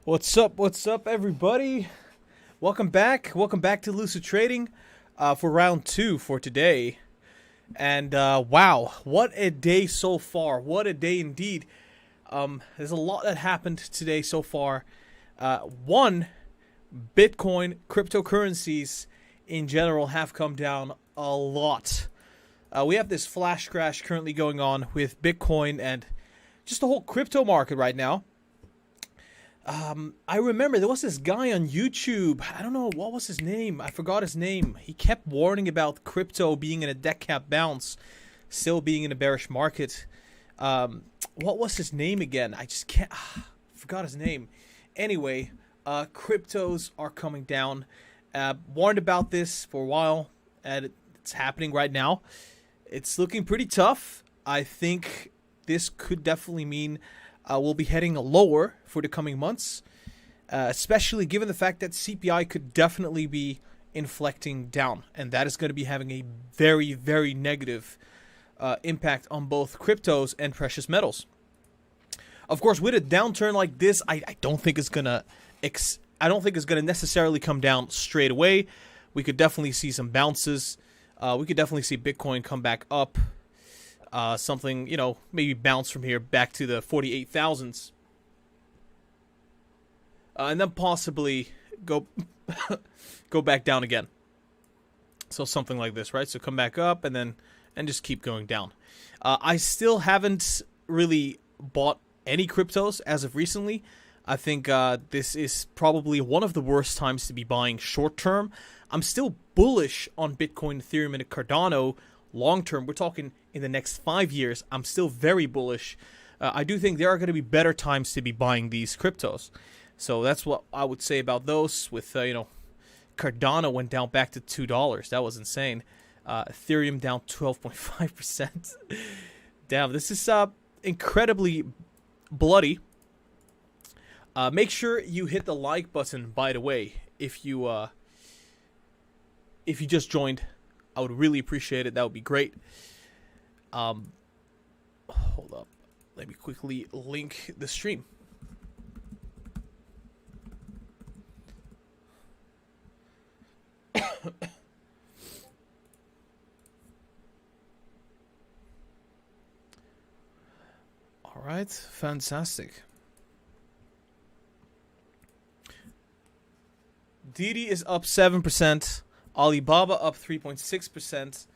What's up, everybody? Welcome back. Welcome back to Lucid Trading for round 2 for today. And wow, what a day so far. What a day indeed. There's a lot that happened today so far. One, Bitcoin, cryptocurrencies in general have come down a lot. We have this flash crash currently going on with Bitcoin and just the whole crypto market right now. I remember there was this guy on YouTube. I don't know, what was his name? I forgot his name. He kept warning about crypto being in a dead cat bounce, still being in a bearish market. What was his name again? I just can't. Forgot his name. Anyway, cryptos are coming down. Warned about this for a while, and it's happening right now. It's looking pretty tough. I think this could definitely mean we'll be heading lower for the coming months, especially given the fact that CPI could definitely be inflecting down, and that is going to be having a very, very negative impact on both cryptos and precious metals. Of course, with a downturn like this, I don't think it's gonna necessarily come down straight away. We could definitely see some bounces. We could definitely see Bitcoin come back up. Something, maybe bounce from here back to the 48,000s. And then possibly go go back down again. So something like this, right? So come back up and just keep going down. I still haven't really bought any cryptos as of recently. I think this is probably one of the worst times to be buying short term. I'm still bullish on Bitcoin, Ethereum, and Cardano long term. We're talking in the next 5 years. I'm still very bullish. I do think there are going to be better times to be buying these cryptos. So that's what I would say about those. With Cardano went down back to $2. That was insane. Ethereum down 12.5%. Damn, this is incredibly bloody. Make sure you hit the like button, by the way, if you just joined. I would really appreciate it. That would be great. Hold up. Let me quickly link the stream. All right. Fantastic. Didi is up 7%. Alibaba up 3.6%.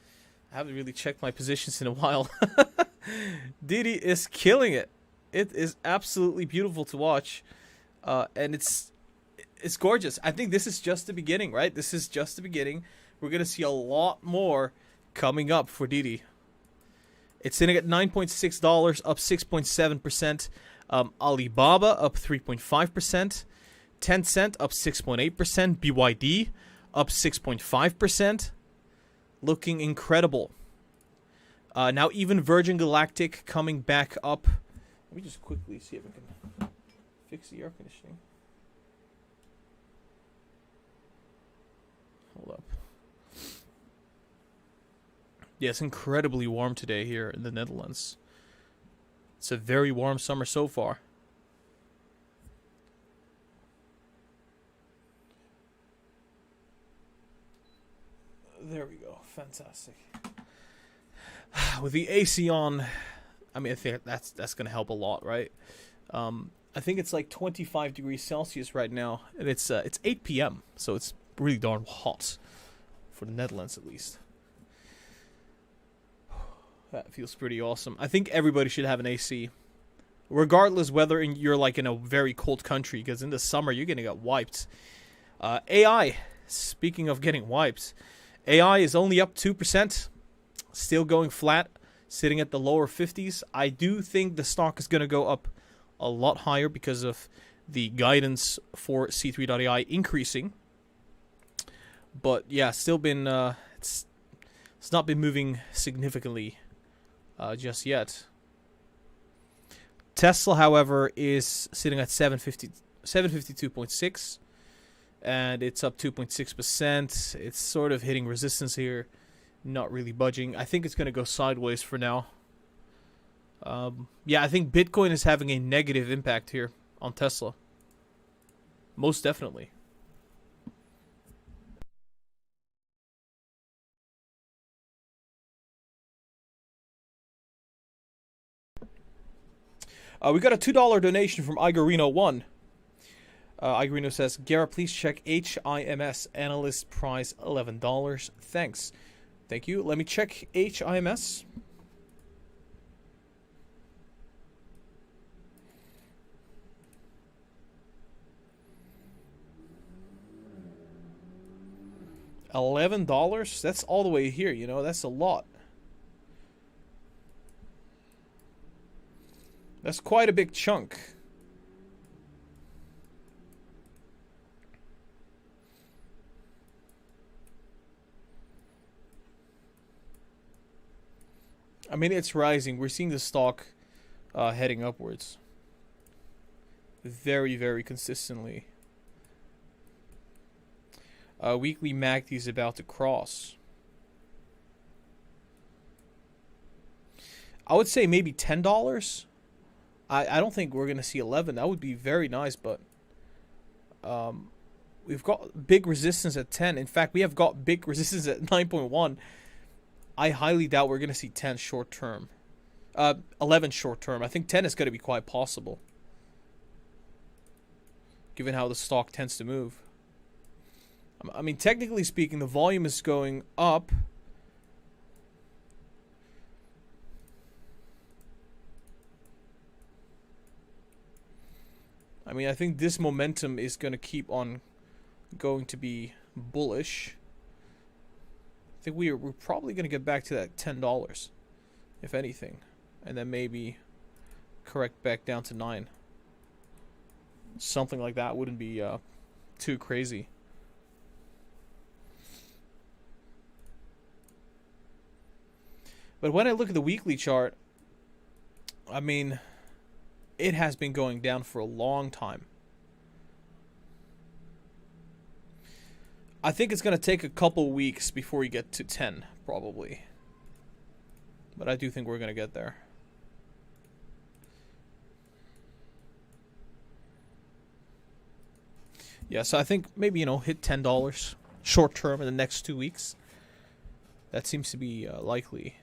I haven't really checked my positions in a while. Didi is killing it. It is absolutely beautiful to watch. And it's gorgeous. I think this is just the beginning, right? This is just the beginning. We're going to see a lot more coming up for Didi. It's sitting at $9.6, up 6.7%. Alibaba up 3.5%. Tencent up 6.8%. BYD up 6.5%. Looking incredible. Now even Virgin Galactic coming back up. Let me just quickly see if I can fix the air conditioning. Hold up. Yeah, it's incredibly warm today here in the Netherlands. It's a very warm summer so far. There we go. Fantastic. With the AC on, I mean, I think that's going to help a lot, right? I think it's like 25 degrees Celsius right now, and it's 8 p.m., so it's really darn hot for the Netherlands, at least. That feels pretty awesome. I think everybody should have an AC, regardless whether you're like in a very cold country, because in the summer you're going to get wiped. AI, speaking of getting wiped, AI is only up 2%, still going flat, sitting at the lower 50s. I do think the stock is going to go up a lot higher because of the guidance for C3.ai increasing. But yeah, still been it's not been moving significantly just yet. Tesla, however, is sitting at 752.6. And it's up 2.6%. It's sort of hitting resistance here. Not really budging. I think it's going to go sideways for now. Yeah, I think Bitcoin is having a negative impact here on Tesla. Most definitely. We got a $2 donation from Igarino1. Igarino says, Gara, please check HIMS. Analyst price $11. Thanks. Thank you. Let me check HIMS. $11? That's all the way here, you know, that's a lot. That's quite a big chunk. I mean, it's rising. We're seeing the stock heading upwards. Very, very consistently. Weekly MACD is about to cross. I would say maybe $10. I don't think we're going to see 11. That would be very nice, but we've got big resistance at 10. In fact, we have got big resistance at 9.1. I highly doubt we're going to see 10 short term. 11 short term. I think 10 is going to be quite possible, given how the stock tends to move. I mean, technically speaking, the volume is going up. I mean, I think this momentum is going to keep on going to be bullish. I think we're probably going to get back to that $10, if anything. And then maybe correct back down to 9. Something like that wouldn't be too crazy. But when I look at the weekly chart, I mean, it has been going down for a long time. I think it's going to take a couple weeks before we get to 10, probably. But I do think we're going to get there. Yeah, so I think maybe, you know, hit $10 short term in the next 2 weeks. That seems to be likely.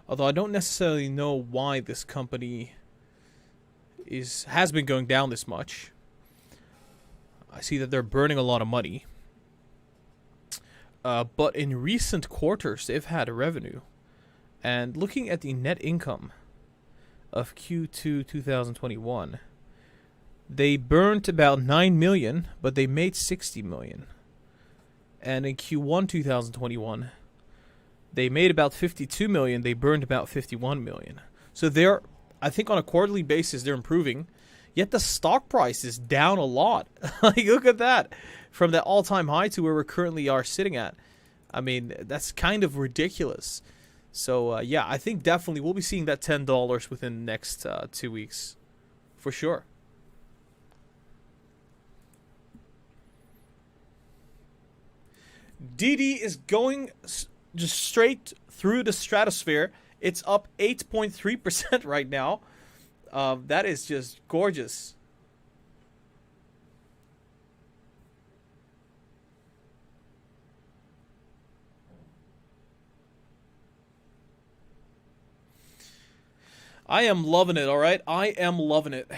Although I don't necessarily know why this company has been going down this much. I see that they're burning a lot of money. But in recent quarters, they've had a revenue. And looking at the net income of Q2 2021, they burnt about 9 million, but they made 60 million. And in Q1 2021, they made about 52 million. They burned about 51 million. So they're, I think on a quarterly basis, they're improving. Yet the stock price is down a lot. Like, look at that. From that all-time high to where we currently are sitting at. I mean, that's kind of ridiculous. So, yeah, I think definitely we'll be seeing that $10 within the next 2 weeks. For sure. Didi is going just straight through the stratosphere. It's up 8.3% right now. That is just gorgeous. I am loving it, alright? I am loving it.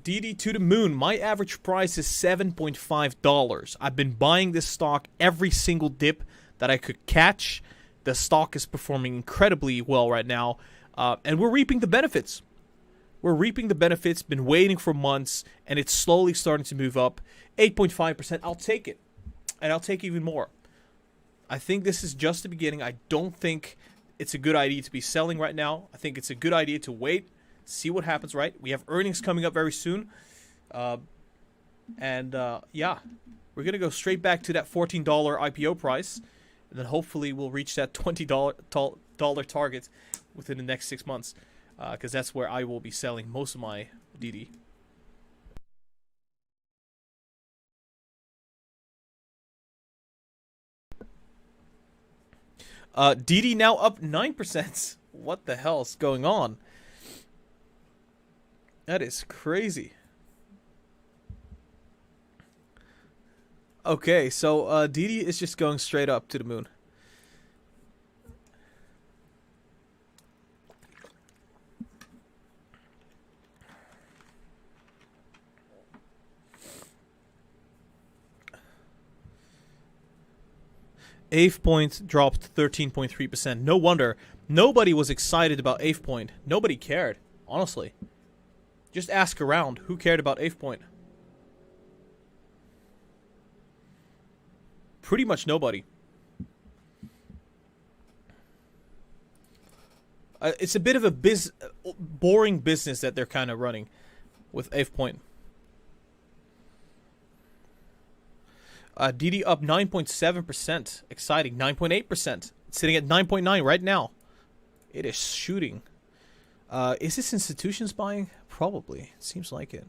Didi to the moon. My average price is $7.5. I've been buying this stock every single dip that I could catch. The stock is performing incredibly well right now. And we're reaping the benefits. We're reaping the benefits. Been waiting for months. And it's slowly starting to move up. 8.5%. I'll take it. And I'll take even more. I think this is just the beginning. I don't think it's a good idea to be selling right now. I think it's a good idea to wait. See what happens, right? We have earnings coming up very soon. Yeah. We're going to go straight back to that $14 IPO price. And then hopefully we'll reach that $20 target within the next 6 months. Because that's where I will be selling most of my Didi. Didi now up 9%. What the hell's going on? That is crazy. Okay, so Didi is just going straight up to the moon. Eighth Point dropped 13.3%. No wonder. Nobody was excited about Eighth Point. Nobody cared, honestly. Just ask around. Who cared about Eighth Point? Pretty much nobody. It's a bit of a boring business that they're kind of running with Eighth Point. Didi up 9.7%. Exciting. 9.8%. Sitting at 9.9 right now. It is shooting. Is this institutions buying? Probably. It seems like it.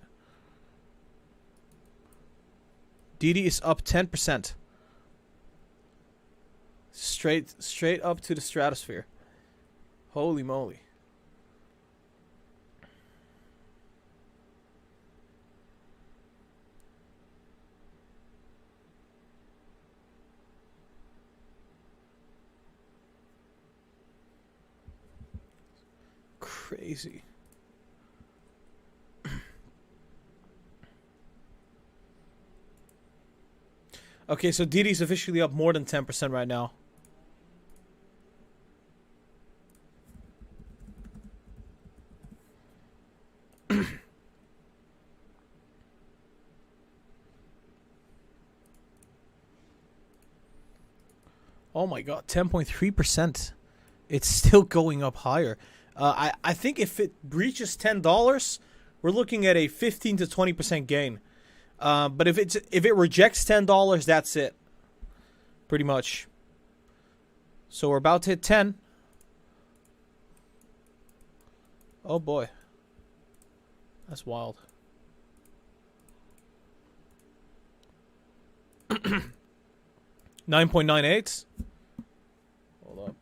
Didi is up 10%. Straight up to the stratosphere. Holy moly. Crazy. Okay, so Didi's officially up more than 10% right now. Oh my god, 10.3%. It's still going up higher. I think if it breaches $10, we're looking at a 15 to 20% gain. But if it rejects $10, that's it. Pretty much. So we're about to hit 10. Oh boy. That's wild. 9.98. Hold up.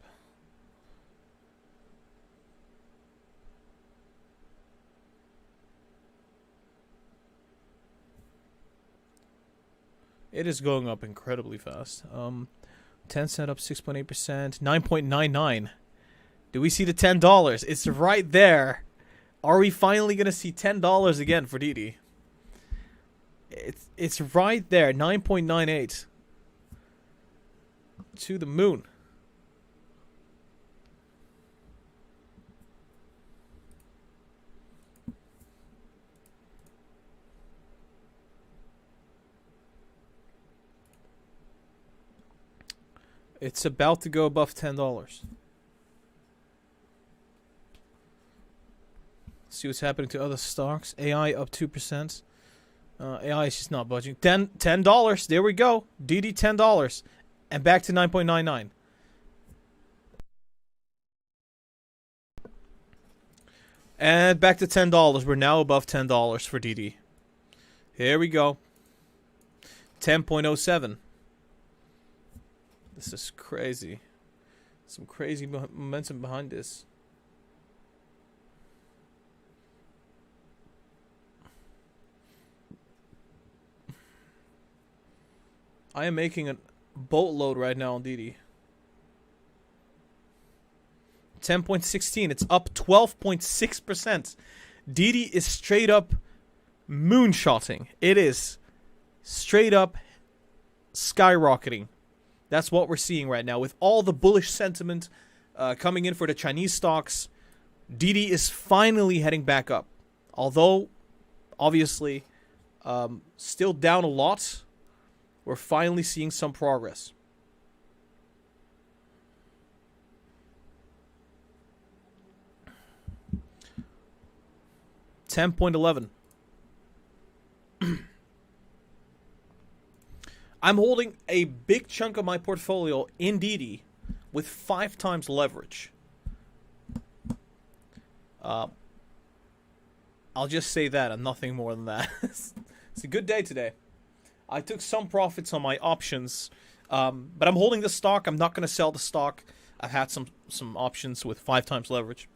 It is going up incredibly fast. 10 cent up 6.8%. 9.99. Do we see the $10? It's right there. Are we finally going to see $10 again for Didi? It's right there. 9.98. To the moon. It's about to go above $10. See what's happening to other stocks. AI up 2%. AI is just not budging. $10. There we go. Didi $10. And back to 9.99. And back to $10. We're now above $10 for Didi. Here we go. 10.07. This is crazy. Some crazy momentum behind this. I am making a boatload right now on Didi. 10.16. It's up 12.6%. Didi is straight up moonshotting. It is straight up skyrocketing. That's what we're seeing right now. With all the bullish sentiment coming in for the Chinese stocks, Didi is finally heading back up. Although, obviously, still down a lot, we're finally seeing some progress. $10.11. I'm holding a big chunk of my portfolio in Didi with 5 times leverage. I'll just say that and nothing more than that. It's a good day today. I took some profits on my options, but I'm holding the stock. I'm not going to sell the stock. I've had some options with 5 times leverage.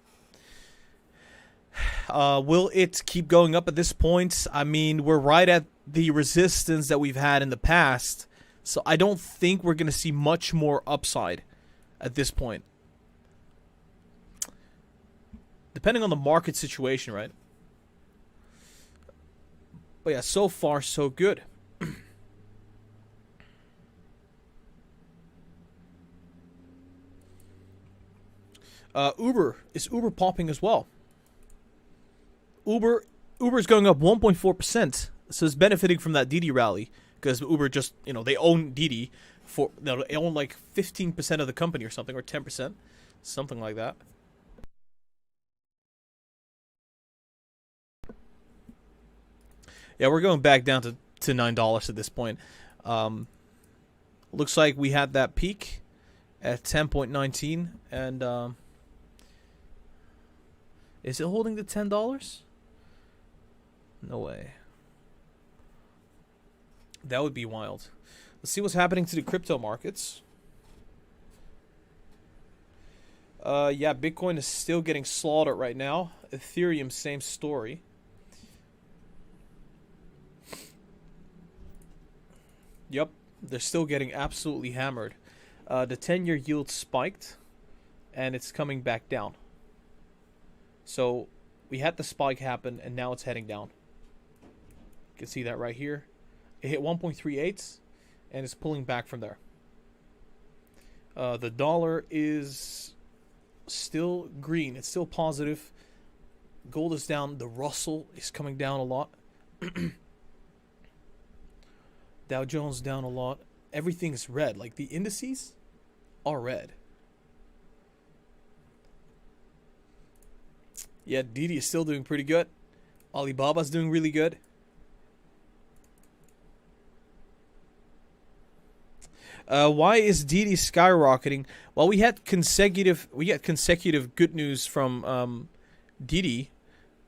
Will it keep going up at this point? I mean, we're right at the resistance that we've had in the past. So I don't think we're going to see much more upside at this point. Depending on the market situation, right? But yeah, so far so good. Is Uber popping as well? Uber's going up 1.4%, so it's benefiting from that Didi rally because Uber just, they own Didi they own like 15% of the company or something, or 10%, something like that. Yeah, we're going back down to $9 at this point. Looks like we had that peak at 10.19, and is it holding the $10? No way. That would be wild. Let's see what's happening to the crypto markets. Yeah, Bitcoin is still getting slaughtered right now. Ethereum, same story. Yep, they're still getting absolutely hammered. The 10-year yield spiked, and it's coming back down. So we had the spike happen, and now it's heading down. You can see that right here. It hit 1.38, and it's pulling back from there. The dollar is still green. It's still positive. Gold is down. The Russell is coming down a lot. Dow Jones down a lot. Everything's red. Like the indices are red. Yeah, Didi is still doing pretty good. Alibaba's doing really good. Why is Didi skyrocketing? Well, we had consecutive good news from Didi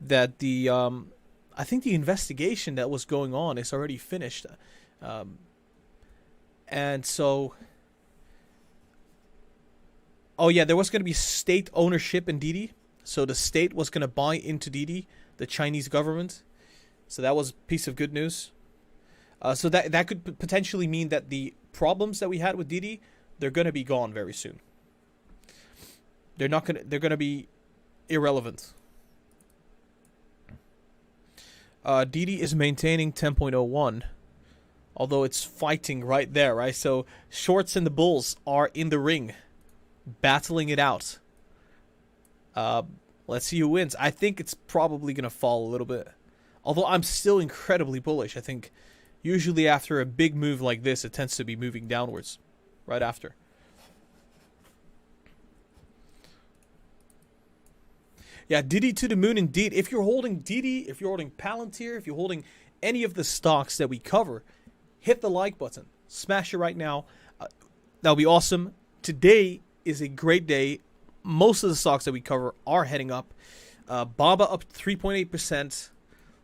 that the I think the investigation that was going on is already finished. And so, oh yeah, there was going to be state ownership in Didi. So the state was going to buy into Didi, the Chinese government. So that was a piece of good news. So that could potentially mean that the problems that we had with Didi, they're going to be gone very soon. They're going to be irrelevant. Didi is maintaining 10.01. Although it's fighting right there, right? So shorts and the bulls are in the ring, battling it out. Let's see who wins. I think it's probably going to fall a little bit. Although I'm still incredibly bullish. I think usually after a big move like this, it tends to be moving downwards right after. Yeah, Didi to the moon indeed. If you're holding Didi, if you're holding Palantir, if you're holding any of the stocks that we cover, hit the like button. Smash it right now. That'll be awesome. Today is a great day. Most of the stocks that we cover are heading up. Baba up 3.8%.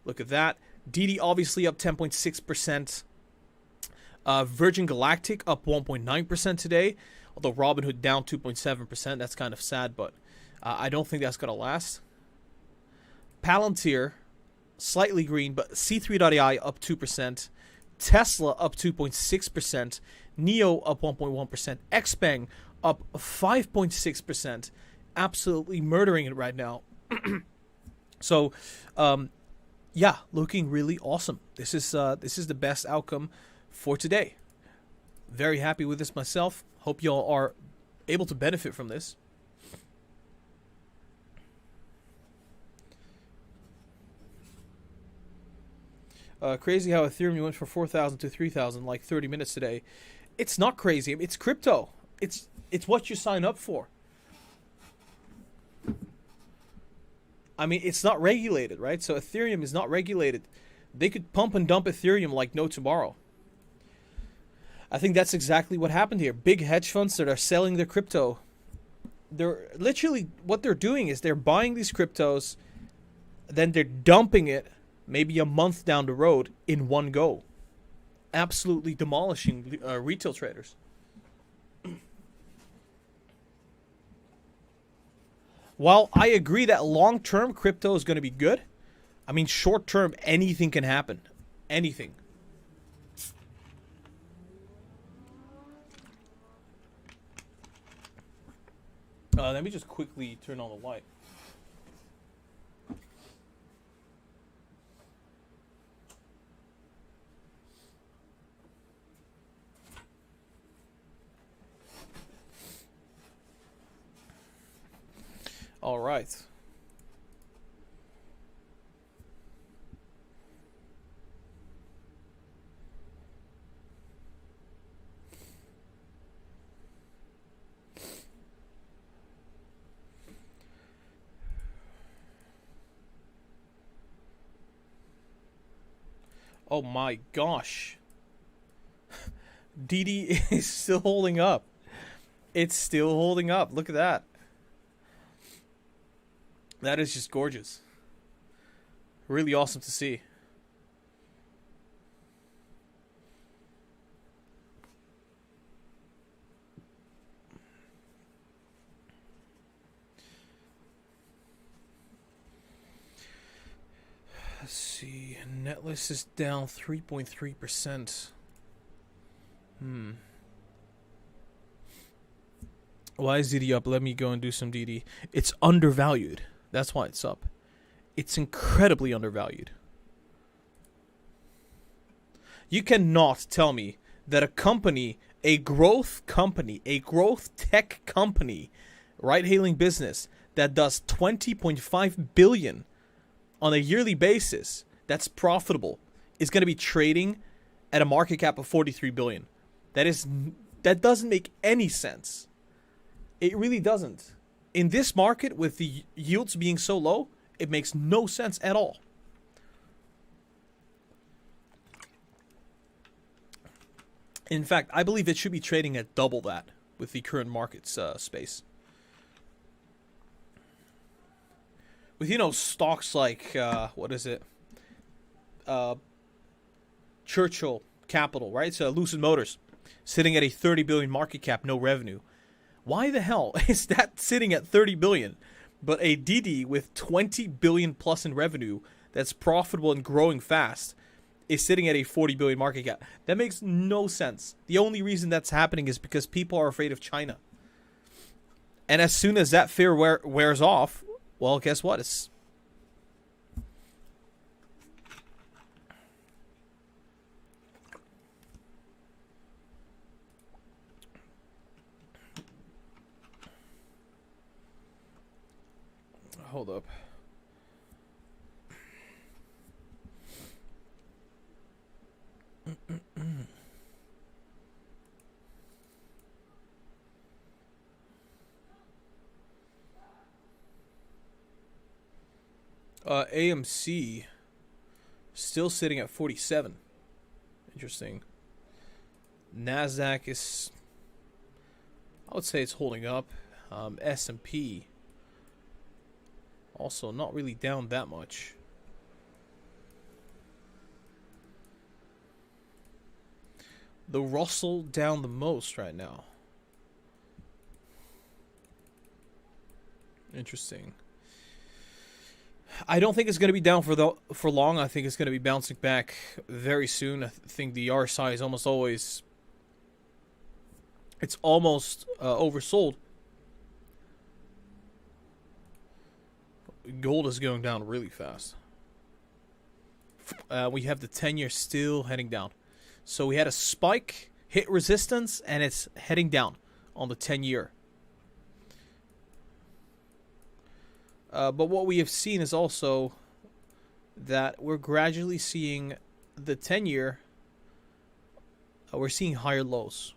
Look at that. Didi obviously up 10.6%. Virgin Galactic up 1.9% today. Although Robinhood down 2.7%. That's kind of sad, but I don't think that's going to last. Palantir, slightly green, but C3.ai up 2%. Tesla up 2.6%. Neo up 1.1%. Xpeng up 5.6%. Absolutely murdering it right now. So, yeah, looking really awesome. This is the best outcome for today. Very happy with this myself. Hope y'all are able to benefit from this. Crazy how Ethereum went from 4,000 to 3,000 like 30 minutes today. It's not crazy. It's crypto. It's what you sign up for. I mean, it's not regulated, right? So Ethereum is not regulated. They could pump and dump Ethereum like no tomorrow. I think that's exactly what happened here. Big hedge funds that are selling their crypto. They're literally, what they're doing is they're buying these cryptos, then they're dumping it maybe a month down the road in one go. Absolutely demolishing retail traders. While I agree that long-term crypto is going to be good, I mean, short-term, anything can happen. Anything. Let me just quickly turn on the light. All right. Oh my gosh. Didi is still holding up. It's still holding up. Look at that. That is just gorgeous. Really awesome to see. Let's see. Netlist is down 3.3%. Why is Didi up? Let me go and do some Didi. It's undervalued. That's why it's up. It's incredibly undervalued. You cannot tell me that a company, a growth company, a growth tech company, ride-hailing business that does 20.5 billion on a yearly basis, that's profitable, is going to be trading at a market cap of 43 billion. That doesn't make any sense. It really doesn't. In this market, with the yields being so low, it makes no sense at all. In fact, I believe it should be trading at double that with the current market space. With, you know, stocks like, what is it? Churchill Capital, right? So Lucid Motors, sitting at a 30 billion market cap, no revenue. Why the hell is that sitting at 30 billion, but a Didi with 20 billion plus in revenue that's profitable and growing fast is sitting at a 40 billion market cap? That makes no sense. The only reason that's happening is because people are afraid of China. And as soon as that fear wears off, well, guess what? It's... Hold up. AMC still sitting at 47. Interesting. NASDAQ is, I would say it's holding up. S&P also not really down that much. The Russell down the most right now. Interesting. I don't think it's going to be down for long. I think it's going to be bouncing back very soon. I think the RSI is almost always... It's almost oversold. Gold is going down really fast. We have the 10-year still heading down. So we had a spike, hit resistance, and it's heading down on the 10-year. But what we have seen is also that we're gradually seeing the 10-year, we're seeing higher lows.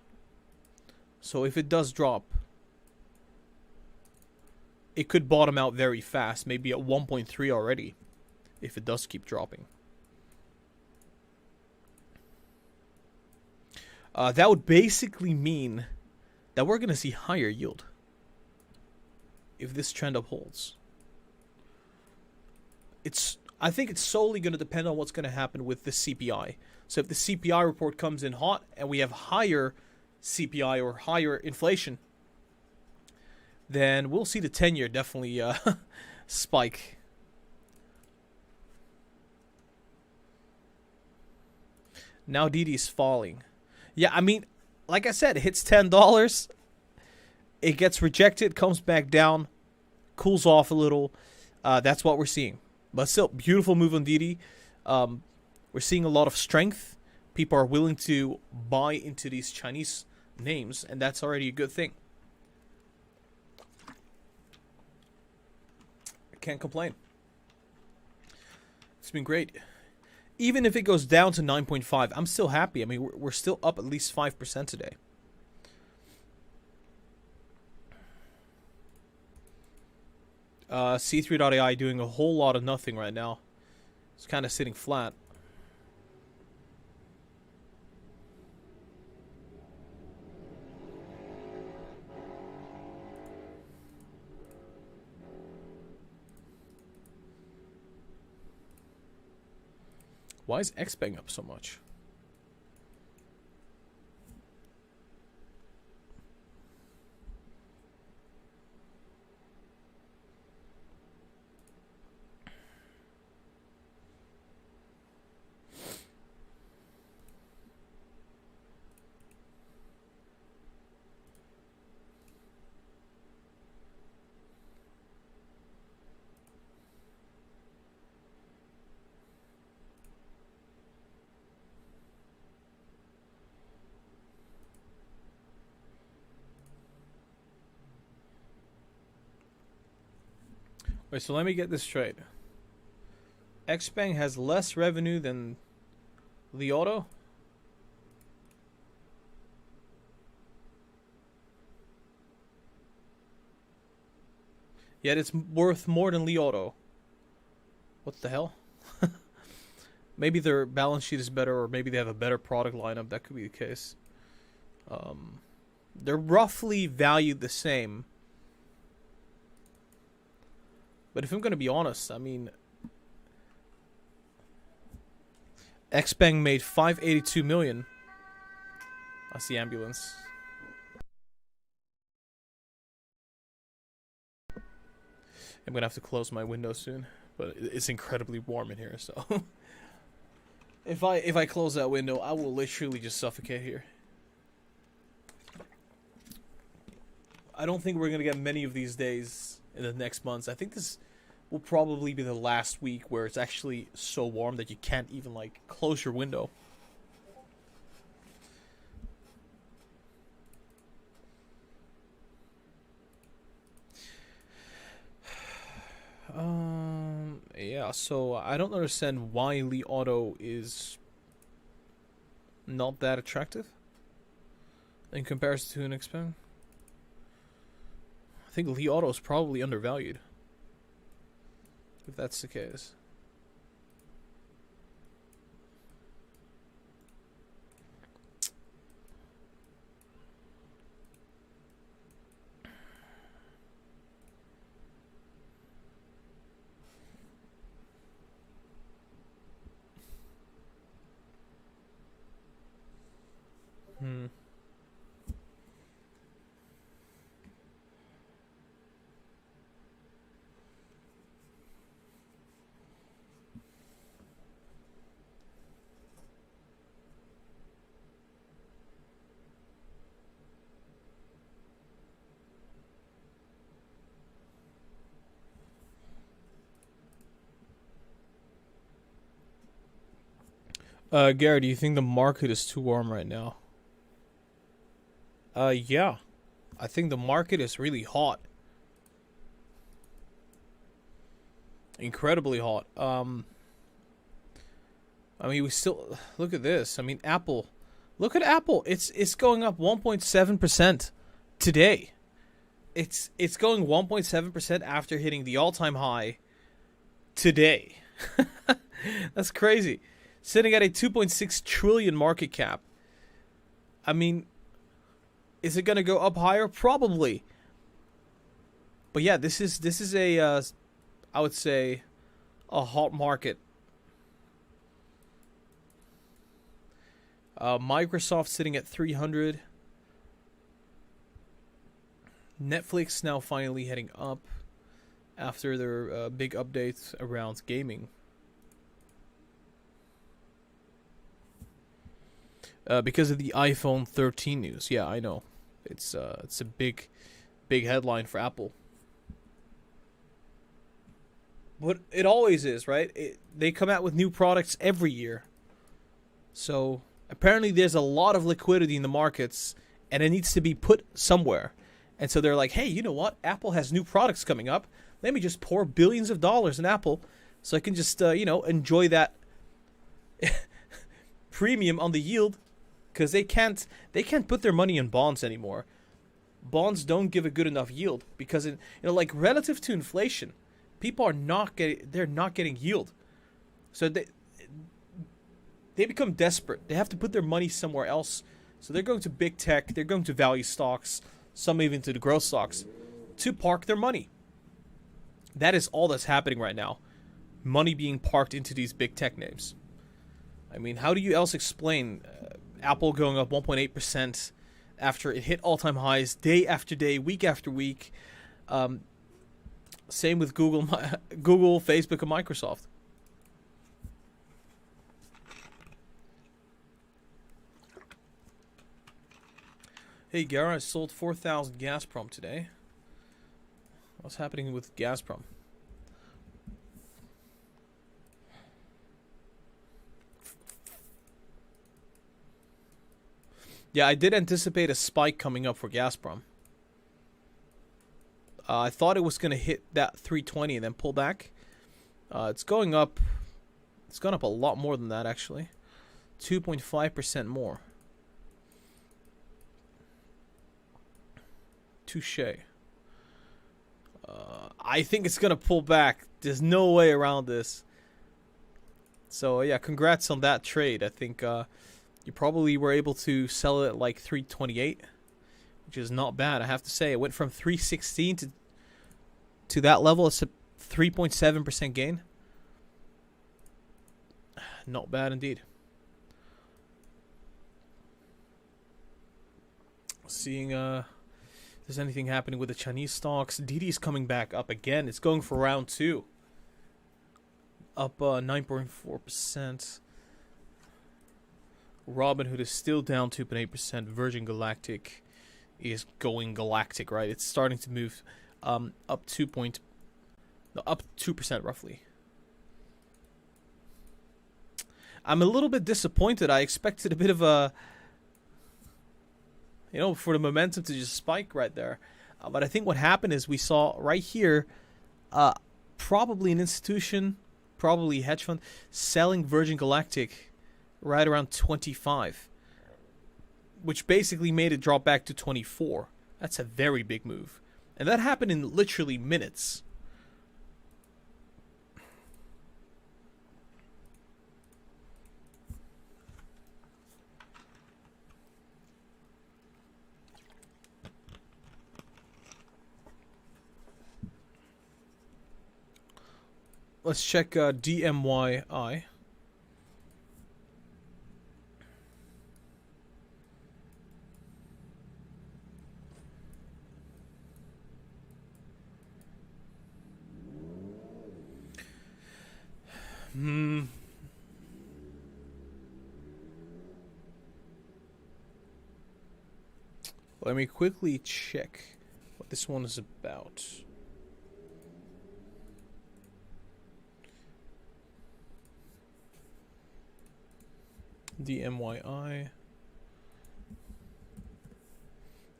So if it does drop, it could bottom out very fast, maybe at 1.3 already, if it does keep dropping. That would basically mean that we're going to see higher yield if this trend upholds. I think it's solely going to depend on what's going to happen with the CPI. So if the CPI report comes in hot and we have higher CPI or higher inflation, then we'll see the 10-year definitely spike. Now Didi's falling. Yeah, I mean, like I said, it hits $10. it gets rejected, comes back down, cools off a little. That's what we're seeing. But still, beautiful move on Didi. We're seeing a lot of strength. People are willing to buy into these Chinese names, and that's already a good thing. I can't complain. It's been great. Even if it goes down to 9.5, I'm still happy. I mean, we're still up at least 5% today. C3.ai doing a whole lot of nothing right now. It's kind of sitting flat. Why is XBang up so much? Wait, so let me get this straight. XBang has less revenue than Li Auto? Yet it's worth more than Li Auto. What the hell? Maybe their balance sheet is better, or maybe they have a better product lineup. That could be the case. They're roughly valued the same. But if I'm going to be honest, I mean, XBang made 582 million. That's the ambulance. I'm going to have to close my window soon, but it's incredibly warm in here, so if I close that window, I will literally just suffocate here. I don't think we're going to get many of these days in the next months. I think this will probably be the last week where it's actually so warm that you can't even, like, close your window. Yeah, so I don't understand why Li Auto is not that attractive in comparison to an XBang. I think Li Auto is probably undervalued, if that's the case. Gara, do you think the market is too warm right now? Yeah. I think the market is really hot. Incredibly hot. I mean, we still... Look at this. I mean, Apple. Look at Apple. It's going up 1.7% today. It's going 1.7% after hitting the all-time high today. That's crazy. Sitting at a 2.6 trillion market cap. I mean, is it going to go up higher? Probably. But yeah, this is a I would say a hot market. Microsoft sitting at 300. Netflix now finally heading up after their big updates around gaming. Because of the iPhone 13 news. Yeah, I know. It's a big big headline for Apple. But it always is, right? They come out with new products every year. So apparently there's a lot of liquidity in the markets, and it needs to be put somewhere. And so they're like, hey, you know what? Apple has new products coming up. Let me just pour billions of dollars in Apple so I can just, enjoy that premium on the yield. Because they can't put their money in bonds anymore. Bonds don't give a good enough yield because, relative to inflation, people are not getting yield. So they become desperate. They have to put their money somewhere else. So they're going to big tech. They're going to value stocks. Some even to the growth stocks to park their money. That is all that's happening right now. Money being parked into these big tech names. I mean, how do you else explain Apple going up 1.8% after it hit all-time highs day after day, week after week? Same with Google, Facebook, and Microsoft. Hey, Gara, I sold 4,000 Gazprom today. What's happening with Gazprom? Yeah, I did anticipate a spike coming up for Gazprom. I thought it was going to hit that 320 and then pull back. It's going up. It's gone up a lot more than that, actually. 2.5% more. Touche. I think it's going to pull back. There's no way around this. So, yeah, congrats on that trade. I think you probably were able to sell it at like 328, which is not bad, I have to say. It went from 316 to that level. It's a 3.7% gain. Not bad indeed. Seeing if there's anything happening with the Chinese stocks. Didi's coming back up again. It's going for round 2. Up 9.4%. Robinhood is still down 2.8%. Virgin Galactic is going galactic, right? It's starting to move up 2% roughly. I'm a little bit disappointed. I expected a bit of a, for the momentum to just spike right there. But I think what happened is we saw right here, probably an institution, probably a hedge fund, selling Virgin Galactic right around 25, which basically made it drop back to 24. That's a very big move. And that happened in literally minutes. Let's check DMYI. Let me quickly check what this one is about. DMYI.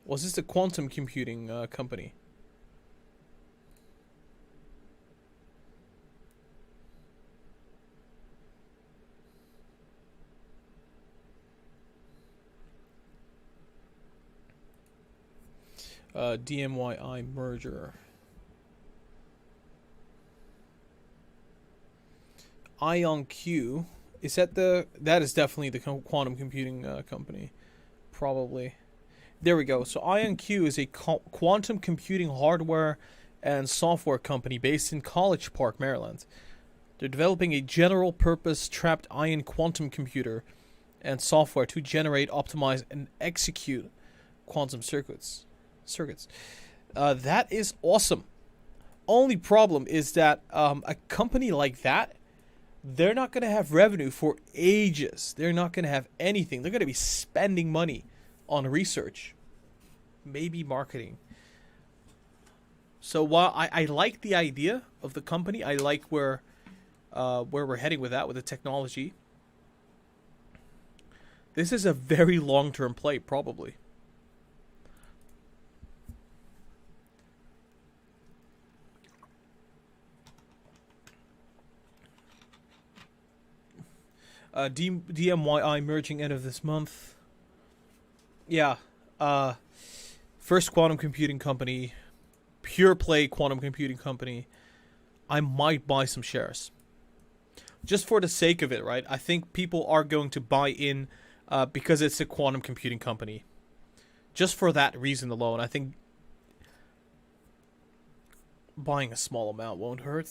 Was this the quantum computing company? DMYI merger. IonQ. Is that that is definitely the quantum computing company. Probably. There we go. So IonQ is a quantum computing hardware and software company based in College Park, Maryland. They're developing a general purpose trapped ion quantum computer and software to generate, optimize, and execute quantum circuits. That is awesome. Only problem is that a company like that, they're not going to have revenue for ages. They're not going to have anything. They're going to be spending money on research, maybe marketing. So while I like the idea of the company, I like where we're heading with that, with the technology. This is a very long-term play, probably. DMYI merging end of this month. Yeah. First quantum computing company. Pure play quantum computing company. I might buy some shares. Just for the sake of it, right? I think people are going to buy in because it's a quantum computing company. Just for that reason alone, I think buying a small amount won't hurt.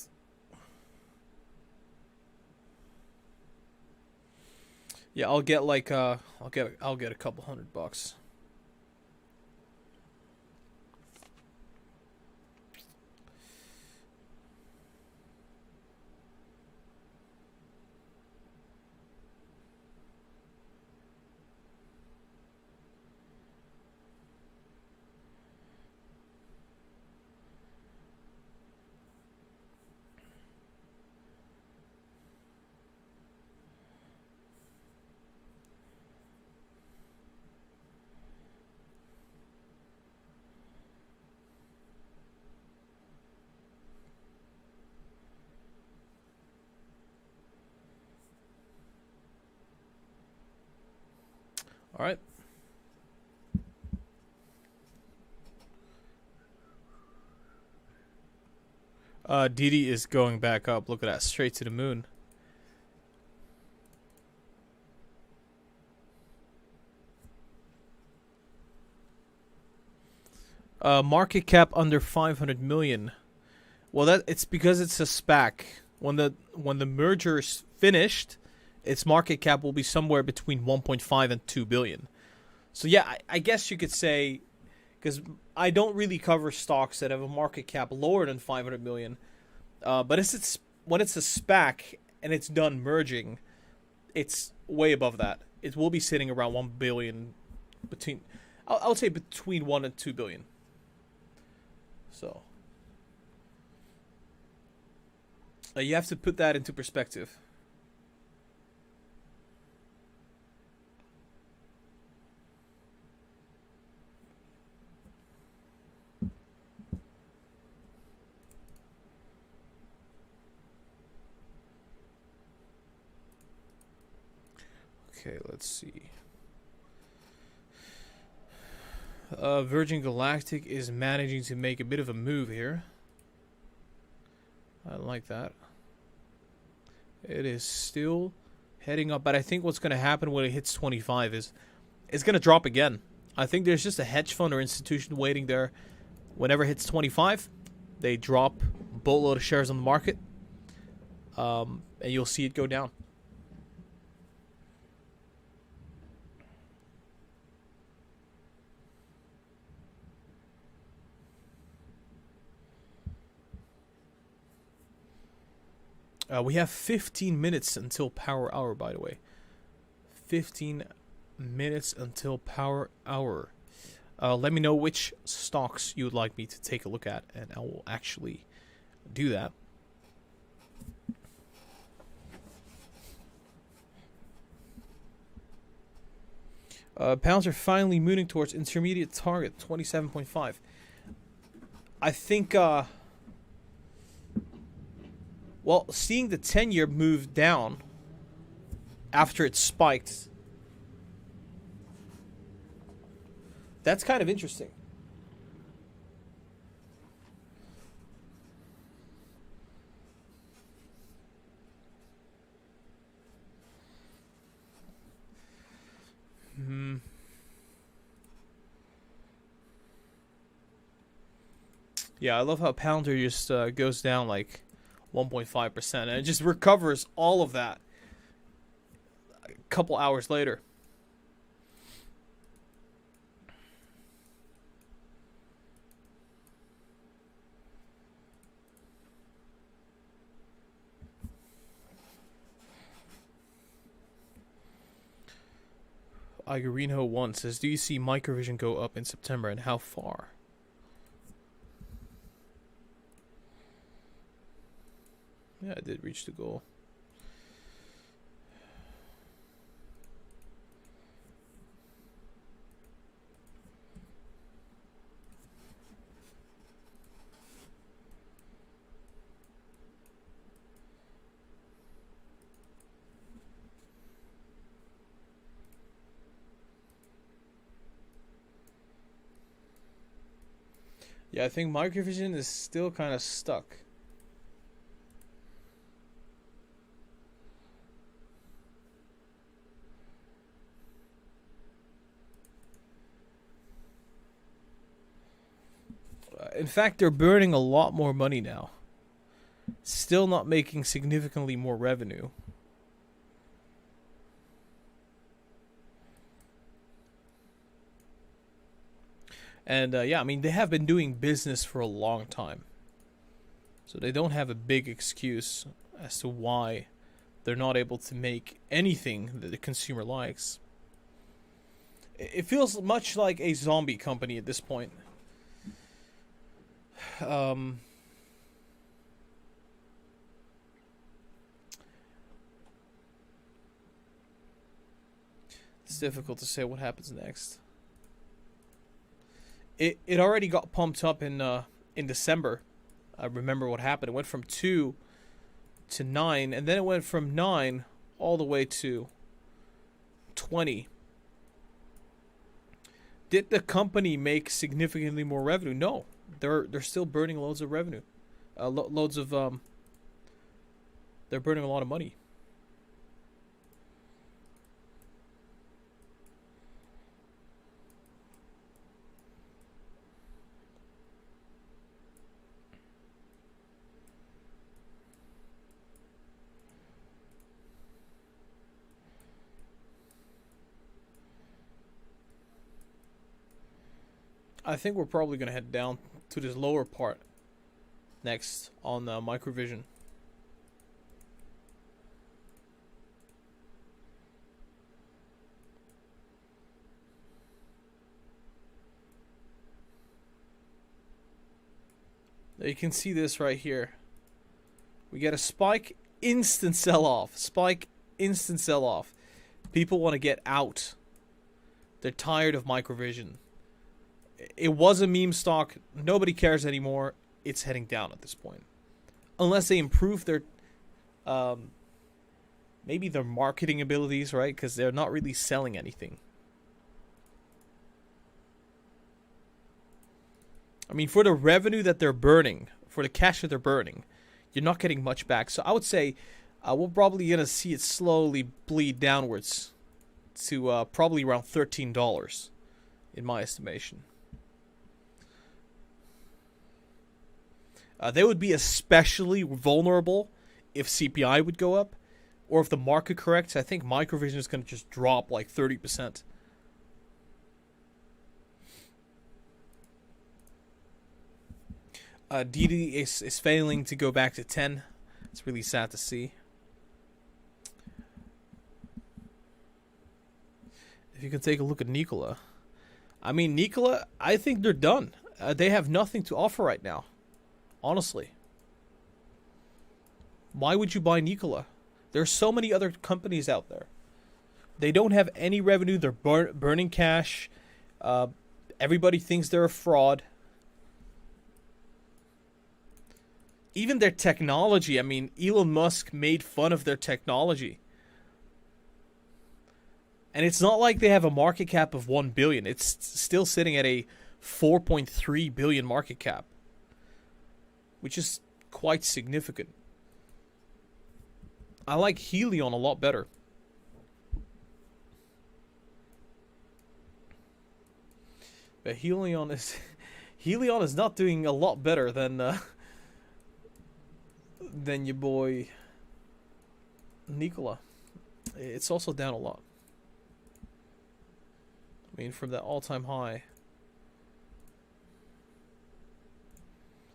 Yeah, I'll get like I'll get a couple $100. All right. Didi is going back up. Look at that, straight to the moon. Market cap under 500 million. Well, it's because it's a SPAC. When the merger is finished, its market cap will be somewhere between 1.5 and 2 billion. So yeah, I guess you could say, because I don't really cover stocks that have a market cap lower than 500 million. But when it's a SPAC and it's done merging, it's way above that. It will be sitting around 1 billion, I would say between 1 and 2 billion. So you have to put that into perspective. Okay, let's see. Virgin Galactic is managing to make a bit of a move here. I like that. It is still heading up, but I think what's going to happen when it hits 25 is it's going to drop again. I think there's just a hedge fund or institution waiting there. Whenever it hits 25, they drop a boatload of shares on the market, and you'll see it go down. We have 15 minutes until power hour, by the way. 15 minutes until power hour. Let me know which stocks you would like me to take a look at, and I will actually do that. Pounds are finally moving towards intermediate target, 27.5. I think... well, seeing the 10-year move down after it spiked, that's kind of interesting. Yeah, I love how Palantir just goes down like 1.5%, and it just recovers all of that a couple hours later. Igarino1 says, do you see microvision go up in September, and how far? Yeah, I did reach the goal. Yeah, I think microvision is still kind of stuck. In fact, they're burning a lot more money now. Still not making significantly more revenue. And yeah, I mean, they have been doing business for a long time. So they don't have a big excuse as to why they're not able to make anything that the consumer likes. It feels much like a zombie company at this point. It's difficult to say what happens next. It already got pumped up in December. I remember what happened. It went from 2 to 9, and then it went from 9 all the way to 20. Did the company make significantly more revenue? No, they're still burning loads of revenue, loads of they're burning a lot of money. I think we're probably going to head down to this lower part next on microvision. Now you can see this right here. We get a spike, instant sell-off. Spike, instant sell-off. People want to get out. They're tired of microvision. It was a meme stock. Nobody cares anymore. It's heading down at this point. Unless they improve their, maybe their marketing abilities, right? Because they're not really selling anything. I mean, for the revenue that they're burning, for the cash that they're burning, you're not getting much back. So I would say we're probably going to see it slowly bleed downwards to probably around $13, in my estimation. They would be especially vulnerable if CPI would go up, or if the market corrects. I think microvision is going to just drop like 30%. Didi is failing to go back to 10. It's really sad to see. If you can take a look at Nikola. I mean, Nikola, I think they're done. They have nothing to offer right now. Honestly. Why would you buy Nikola? There's so many other companies out there. They don't have any revenue. They're burning cash. Everybody thinks they're a fraud. Even their technology. I mean, Elon Musk made fun of their technology. And it's not like they have a market cap of 1 billion. It's still sitting at a 4.3 billion market cap, which is quite significant. I like Helion a lot better. But Helion is not doing a lot better than your boy Nikola. It's also down a lot. I mean, from that all-time high.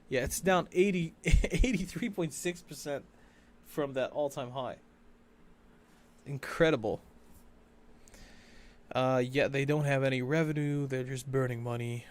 Yeah, it's down 83.6% from that all-time high. Incredible. Yeah, they don't have any revenue. They're just burning money.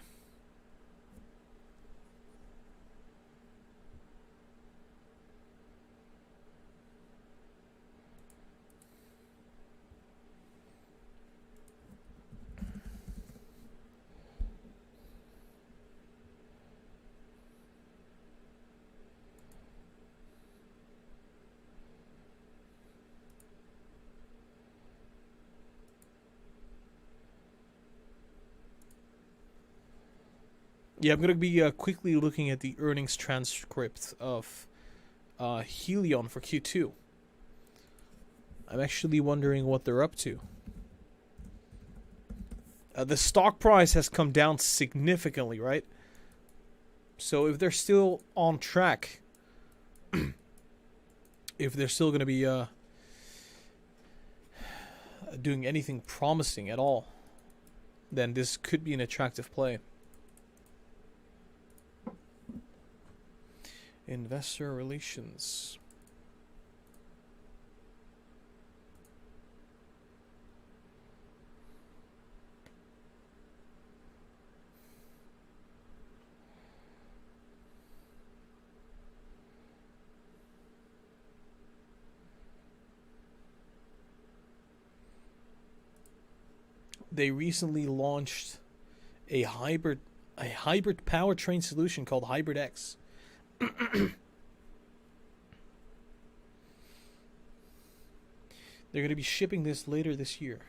Yeah, I'm going to be quickly looking at the earnings transcript of Helion for Q2. I'm actually wondering what they're up to. The stock price has come down significantly, right? So if they're still on track, if they're still going to be doing anything promising at all, then this could be an attractive play. Investor relations. They recently launched a hybrid powertrain solution called Hybrid X. They're going to be shipping this later this year.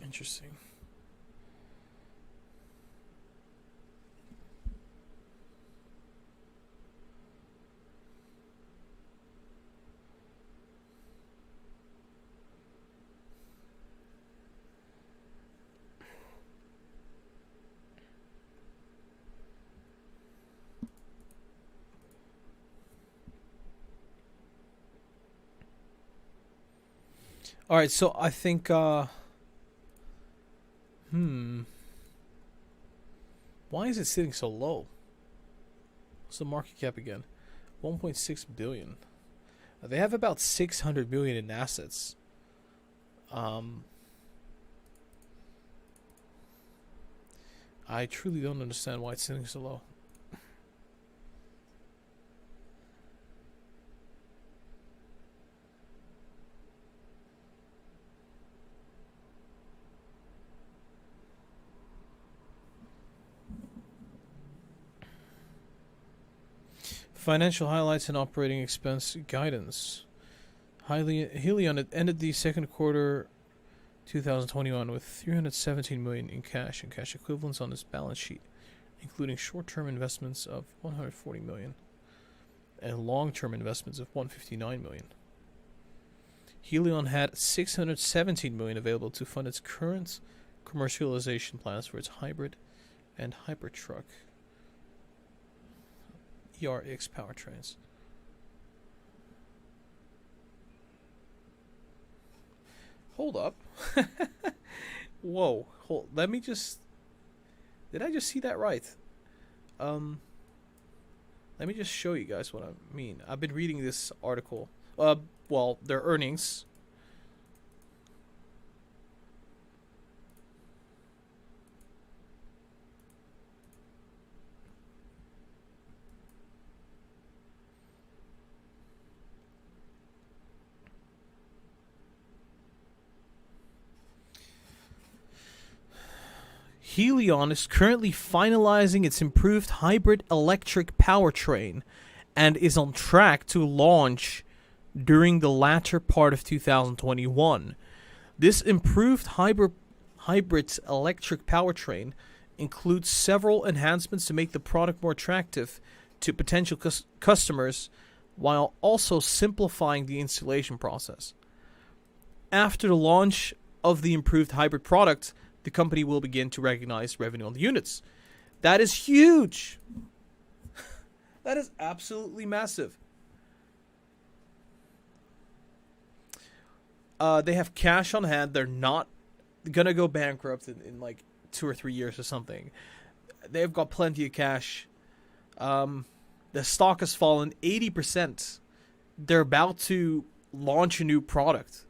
Interesting. All right, so I think why is it sitting so low? What's the market cap again? 1.6 billion. They have about 600 million in assets. I truly don't understand why it's sitting so low. Financial highlights and operating expense guidance. Helion ended the second quarter 2021 with 317 million in cash and cash equivalents on its balance sheet, including short-term investments of 140 million and long-term investments of 159 million. Helion had 617 million available to fund its current commercialization plans for its hybrid and hypertruck ERX powertrains. Hold up. Whoa. Let me just... Did I just see that right? Let me just show you guys what I mean. I've been reading this article. Well, their earnings. Helion is currently finalizing its improved hybrid electric powertrain and is on track to launch during the latter part of 2021. This improved hybrid electric powertrain includes several enhancements to make the product more attractive to potential customers while also simplifying the installation process. After the launch of the improved hybrid product, the company will begin to recognize revenue on the units. That is huge. That is absolutely massive. They have cash on hand. They're not gonna go bankrupt in like 2 or 3 years or something. They've got plenty of cash. The stock has fallen 80%. They're about to launch a new product.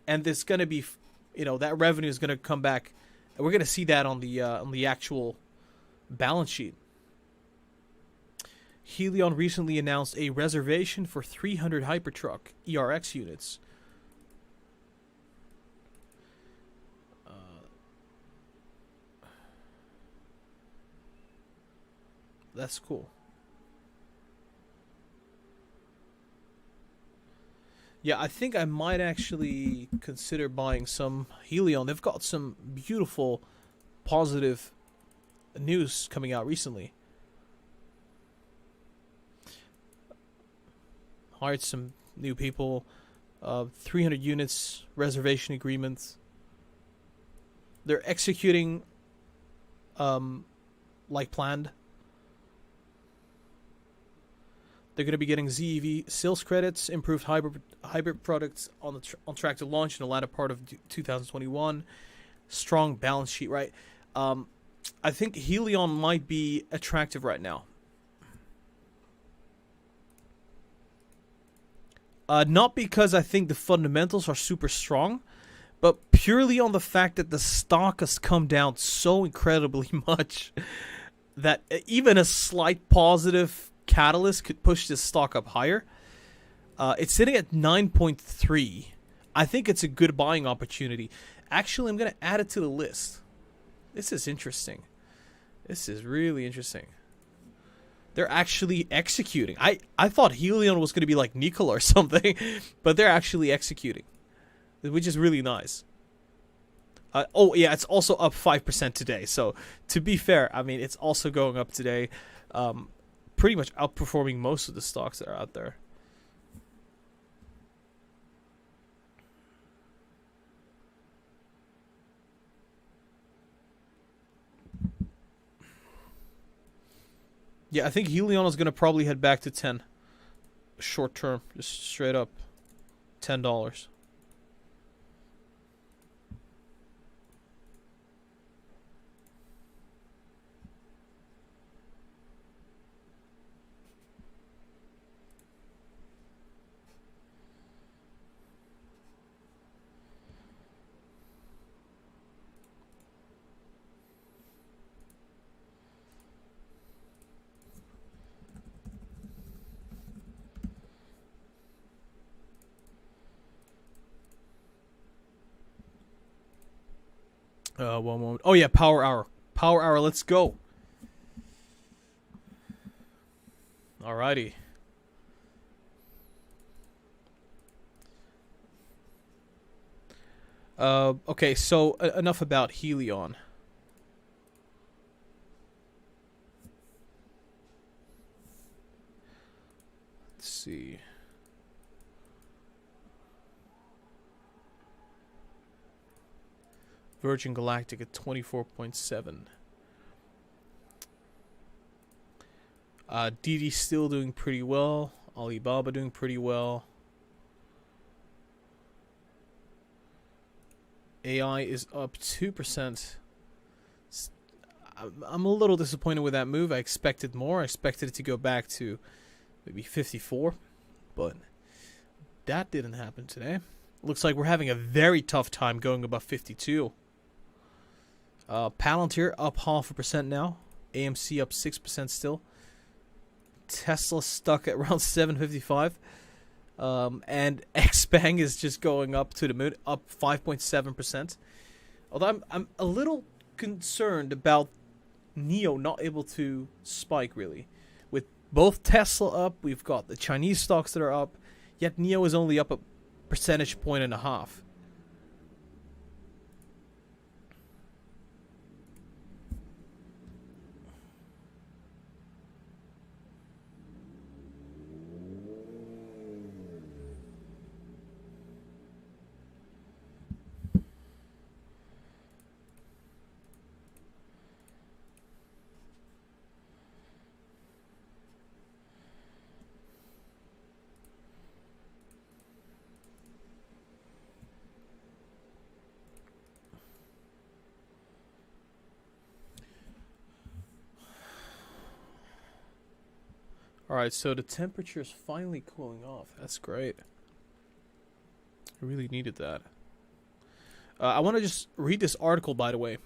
And it's going to be, that revenue is going to come back. And we're going to see that on the actual balance sheet. Helion recently announced a reservation for 300 Hypertruck ERX units. That's cool. Yeah, I think I might actually consider buying some Helion. They've got some beautiful, positive news coming out recently. Hired some new people. 300 units, reservation agreements. They're executing like planned. They're going to be getting ZEV sales credits, improved hybrid products on track to launch in the latter part of 2021. Strong balance sheet, right? I think Helion might be attractive right now. Not because I think the fundamentals are super strong, but purely on the fact that the stock has come down so incredibly much that even a slight positive catalyst could push this stock up higher. It's sitting at 9.3. I think it's a good buying opportunity. Actually, I'm going to add it to the list. This is interesting. This is really interesting. They're actually executing. I thought Helion was going to be like Nikola or something, but they're actually executing, which is really nice. Oh, yeah, it's also up 5% today. So, to be fair, I mean, it's also going up today. Pretty much outperforming most of the stocks that are out there. Yeah, I think Helion is going to probably head back to 10. Short term, just straight up $10. One moment. Oh yeah, Power Hour. Power Hour, let's go. Alrighty. Okay, so enough about Helion. Let's see. Virgin Galactic at 24.7. Didi still doing pretty well. Alibaba doing pretty well. AI is up 2%. I'm a little disappointed with that move. I expected more. I expected it to go back to maybe 54. But that didn't happen today. Looks like we're having a very tough time going above 52. Palantir up 0.5% now. AMC up 6% still. Tesla stuck at around 755. And XPeng is just going up to the moon, up 5.7%. Although I'm a little concerned about Neo not able to spike really. With both Tesla up, we've got the Chinese stocks that are up, yet Neo is only up a percentage point and a half. All right, so the temperature is finally cooling off. That's great. I really needed that. I want to just read this article, by the way.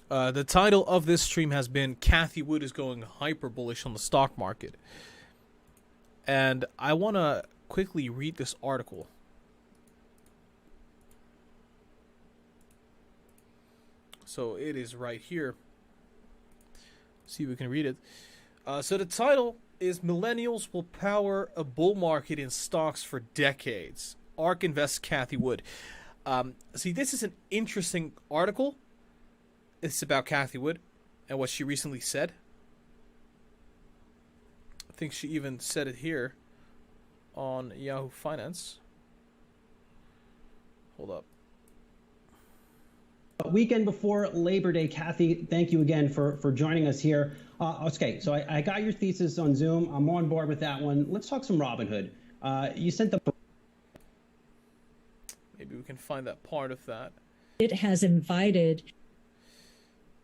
The title of this stream has been Cathie Wood is going hyper bullish on the stock market. And I want to quickly read this article. So it is right here. See if we can read it. So the title is Millennials Will Power a Bull Market in Stocks for Decades. ARK Invest Cathie Wood. See, this is an interesting article. It's about Cathie Wood and what she recently said. I think she even said it here on Yahoo Finance. Hold up. Weekend before Labor Day, Cathie, thank you again for joining us here. Okay, so I got your thesis on Zoom. I'm on board with that one. Let's talk some Robinhood. You sent the... Maybe we can find that part of that. It has invited...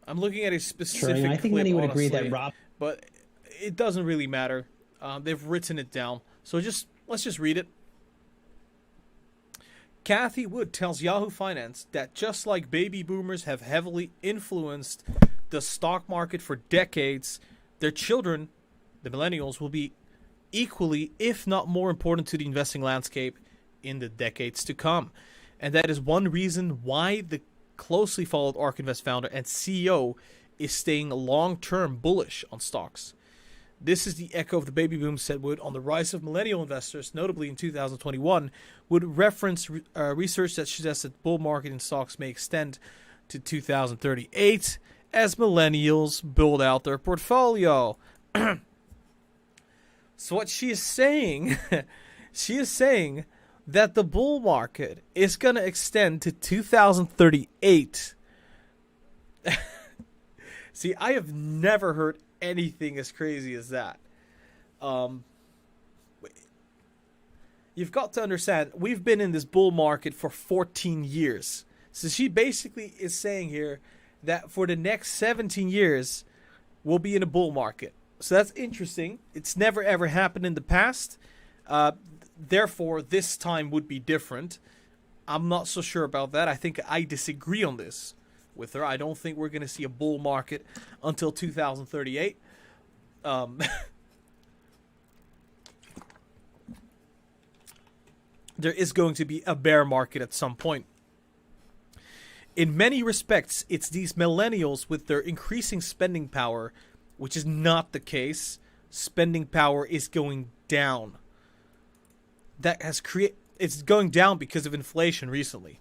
I'm looking at a specific I think clip, many would honestly, agree that but it doesn't really matter. They've written it down. So let's just read it. Cathie Wood tells Yahoo Finance that just like baby boomers have heavily influenced the stock market for decades, their children, the millennials, will be equally, if not more important to the investing landscape in the decades to come. And that is one reason why the closely followed ARK Invest founder and CEO is staying long-term bullish on stocks. This is the echo of the baby boom, said Wood, on the rise of millennial investors, notably in 2021, would reference research that suggests that bull market in stocks may extend to 2038 as millennials build out their portfolio. So what she is saying, she is saying that the bull market is going to extend to 2038. See, I have never heard anything as crazy as that. You've got to understand, we've been in this bull market for 14 years. So she basically is saying here that for the next 17 years, we'll be in a bull market. So that's interesting. It's never ever happened in the past. Therefore, this time would be different. I'm not so sure about that. I think I disagree on this with her. I don't think we're going to see a bull market until 2038. There is going to be a bear market at some point. In many respects, it's these millennials with their increasing spending power, which is not the case. Spending power is going down. It's going down because of inflation recently.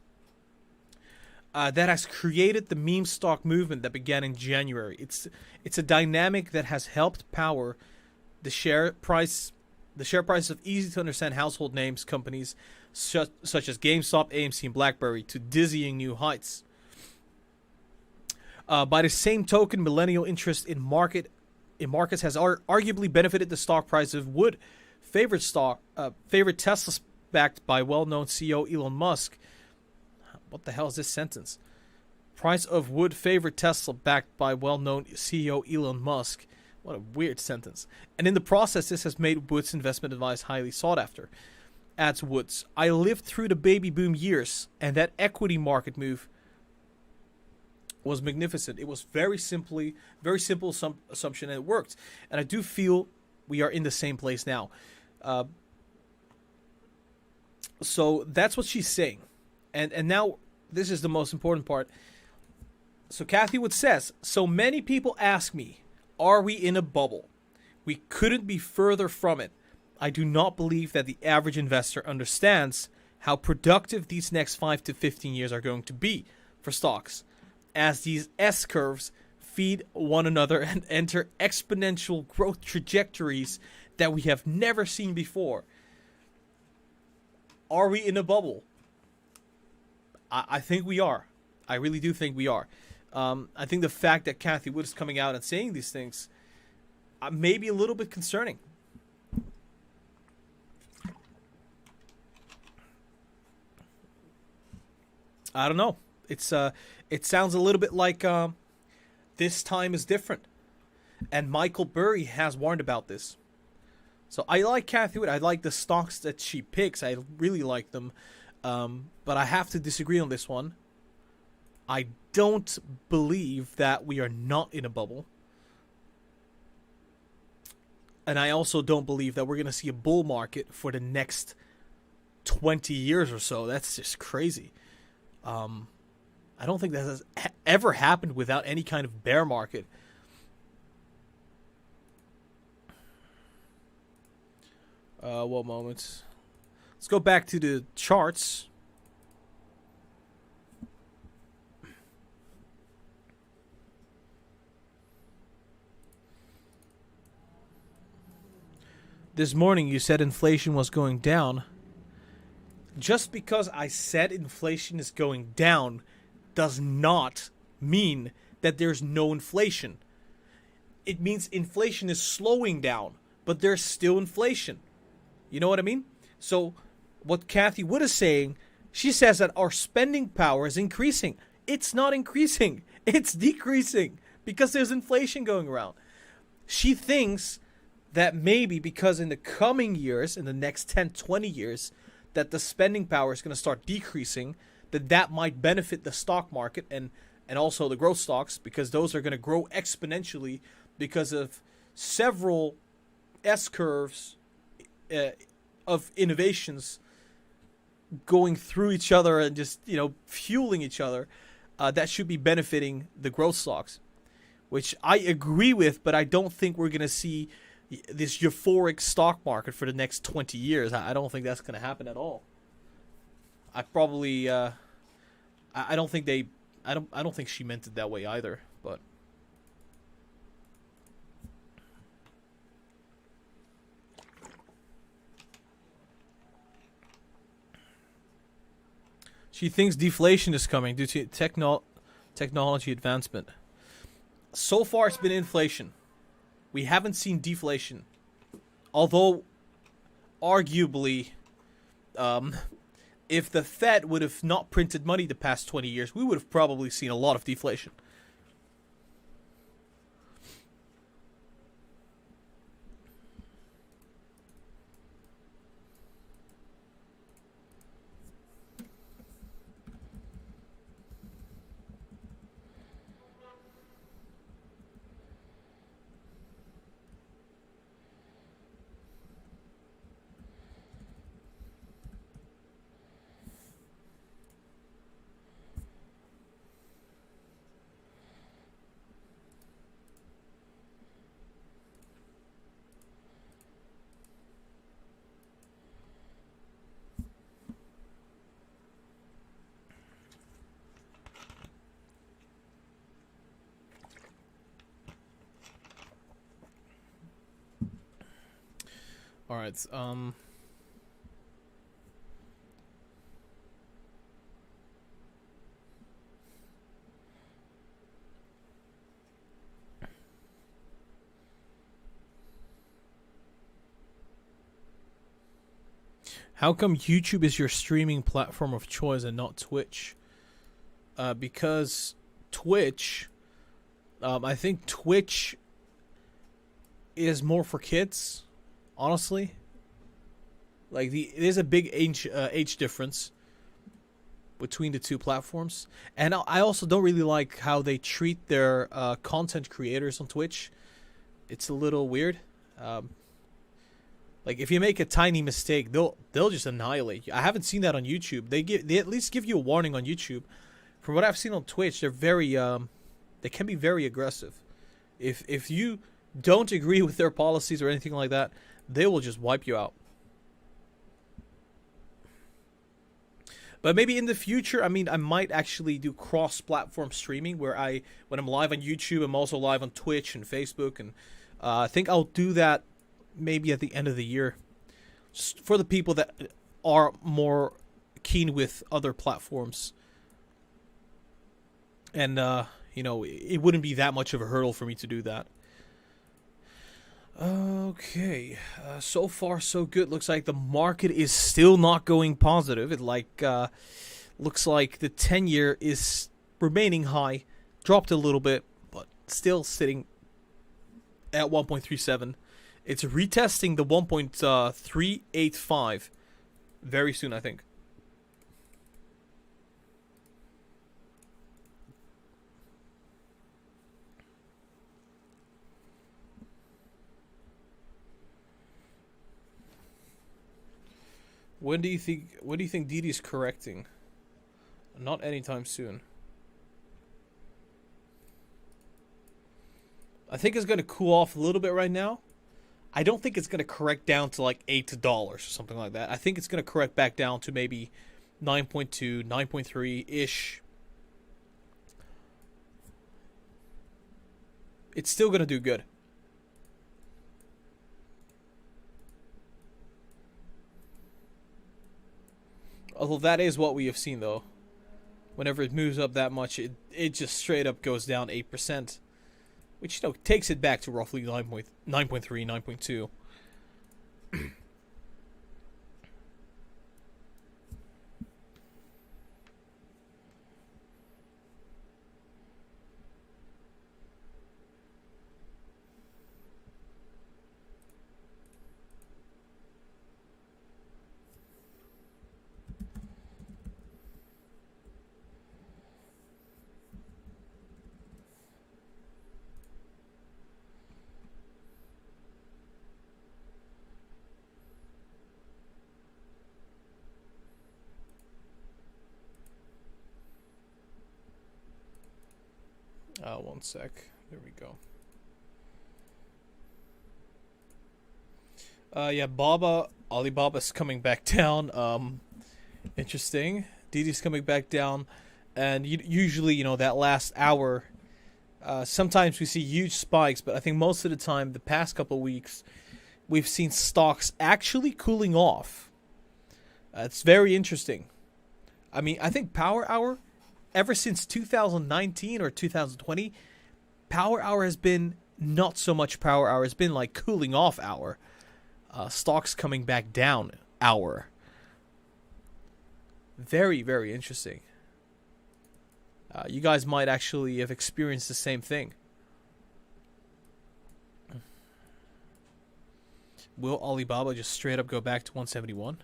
That has created the meme stock movement that began in January. It's a dynamic that has helped power the share price of easy to understand household names companies such as GameStop, AMC, and BlackBerry to dizzying new heights. By the same token, millennial interest in markets has arguably benefited the stock price of Wood. Favorite Tesla backed by well-known CEO Elon Musk. What the hell is this sentence? Price of Wood favorite Tesla backed by well-known CEO Elon Musk. What a weird sentence. And in the process, this has made Wood's investment advice highly sought after. Adds Woods, I lived through the baby boom years, and that equity market move was magnificent. It was very simple assumption, and it worked. And I do feel we are in the same place now. So that's what she's saying. And now this is the most important part. So Cathie Wood says, so many people ask me, are we in a bubble? We couldn't be further from it. I do not believe that the average investor understands how productive these next 5 to 15 years are going to be for stocks, as these S-curves feed one another and enter exponential growth trajectories that we have never seen before. Are we in a bubble? I think we are. I really do think we are. I think the fact that Cathie Wood is coming out and saying these things may be a little bit concerning. I don't know. It sounds a little bit like this time is different. And Michael Burry has warned about this. So I like Cathie Wood. I like the stocks that she picks. I really like them. But I have to disagree on this one. I don't believe that we are not in a bubble. And I also don't believe that we're going to see a bull market for the next 20 years or so. That's just crazy. I don't think that has ever happened without any kind of bear market. One moment. Let's go back to the charts. This morning you said inflation was going down. Just because I said inflation is going down does not mean that there's no inflation. It means inflation is slowing down, but there's still inflation. You know what I mean? So what Cathie Wood is saying, she says that our spending power is increasing. It's not increasing. It's decreasing because there's inflation going around. She thinks that maybe because in the coming years, in the next 10, 20 years, that the spending power is going to start decreasing, that might benefit the stock market and also the growth stocks, because those are going to grow exponentially because of several S-curves of innovations going through each other and just, fueling each other. That should be benefiting the growth stocks, which I agree with, but I don't think we're going to see this euphoric stock market for the next 20 years. I don't think that's going to happen at all. I probably I don't think I don't think she meant it that way either, but she thinks deflation is coming due to technology advancement. So far it's been inflation. We haven't seen deflation. Although, arguably, if the Fed would have not printed money the past 20 years, we would have probably seen a lot of deflation. All right. How come YouTube is your streaming platform of choice and not Twitch? Because Twitch, I think Twitch is more for kids. Honestly, like there's a big age difference between the two platforms, and I also don't really like how they treat their content creators on Twitch. It's a little weird. Like if you make a tiny mistake, they'll just annihilate you. I haven't seen that on YouTube. They at least give you a warning on YouTube. From what I've seen on Twitch, they're very they can be very aggressive. If you don't agree with their policies or anything like that, they will just wipe you out. But maybe in the future, I might actually do cross-platform streaming where when I'm live on YouTube, I'm also live on Twitch and Facebook. And I think I'll do that maybe at the end of the year. Just for the people that are more keen with other platforms. And, it wouldn't be that much of a hurdle for me to do that. Okay, so far so good. Looks like the market is still not going positive. It looks like the 10-year is remaining high, dropped a little bit, but still sitting at 1.37. It's retesting the 1.385 very soon, I think. When do you think Didi's correcting? Not anytime soon. I think it's going to cool off a little bit right now. I don't think it's going to correct down to like $8 or something like that. I think it's going to correct back down to maybe 9.2, 9.3-ish. It's still going to do good. Although that is what we have seen, though. Whenever it moves up that much, it just straight up goes down 8%. Which, you know, takes it back to roughly 9.3, 9.2. One sec. There we go. Yeah, Alibaba's coming back down. Interesting. Didi's coming back down, and usually, you know, that last hour, sometimes we see huge spikes, but I think most of the time, the past couple of weeks, we've seen stocks actually cooling off. It's very interesting. I mean, I think Power Hour, ever since 2019 or 2020, Power Hour has been not so much Power Hour. It's been like cooling off hour. Stocks coming back down hour. Very, very interesting. You guys might actually have experienced the same thing. Will Alibaba just straight up go back to 171?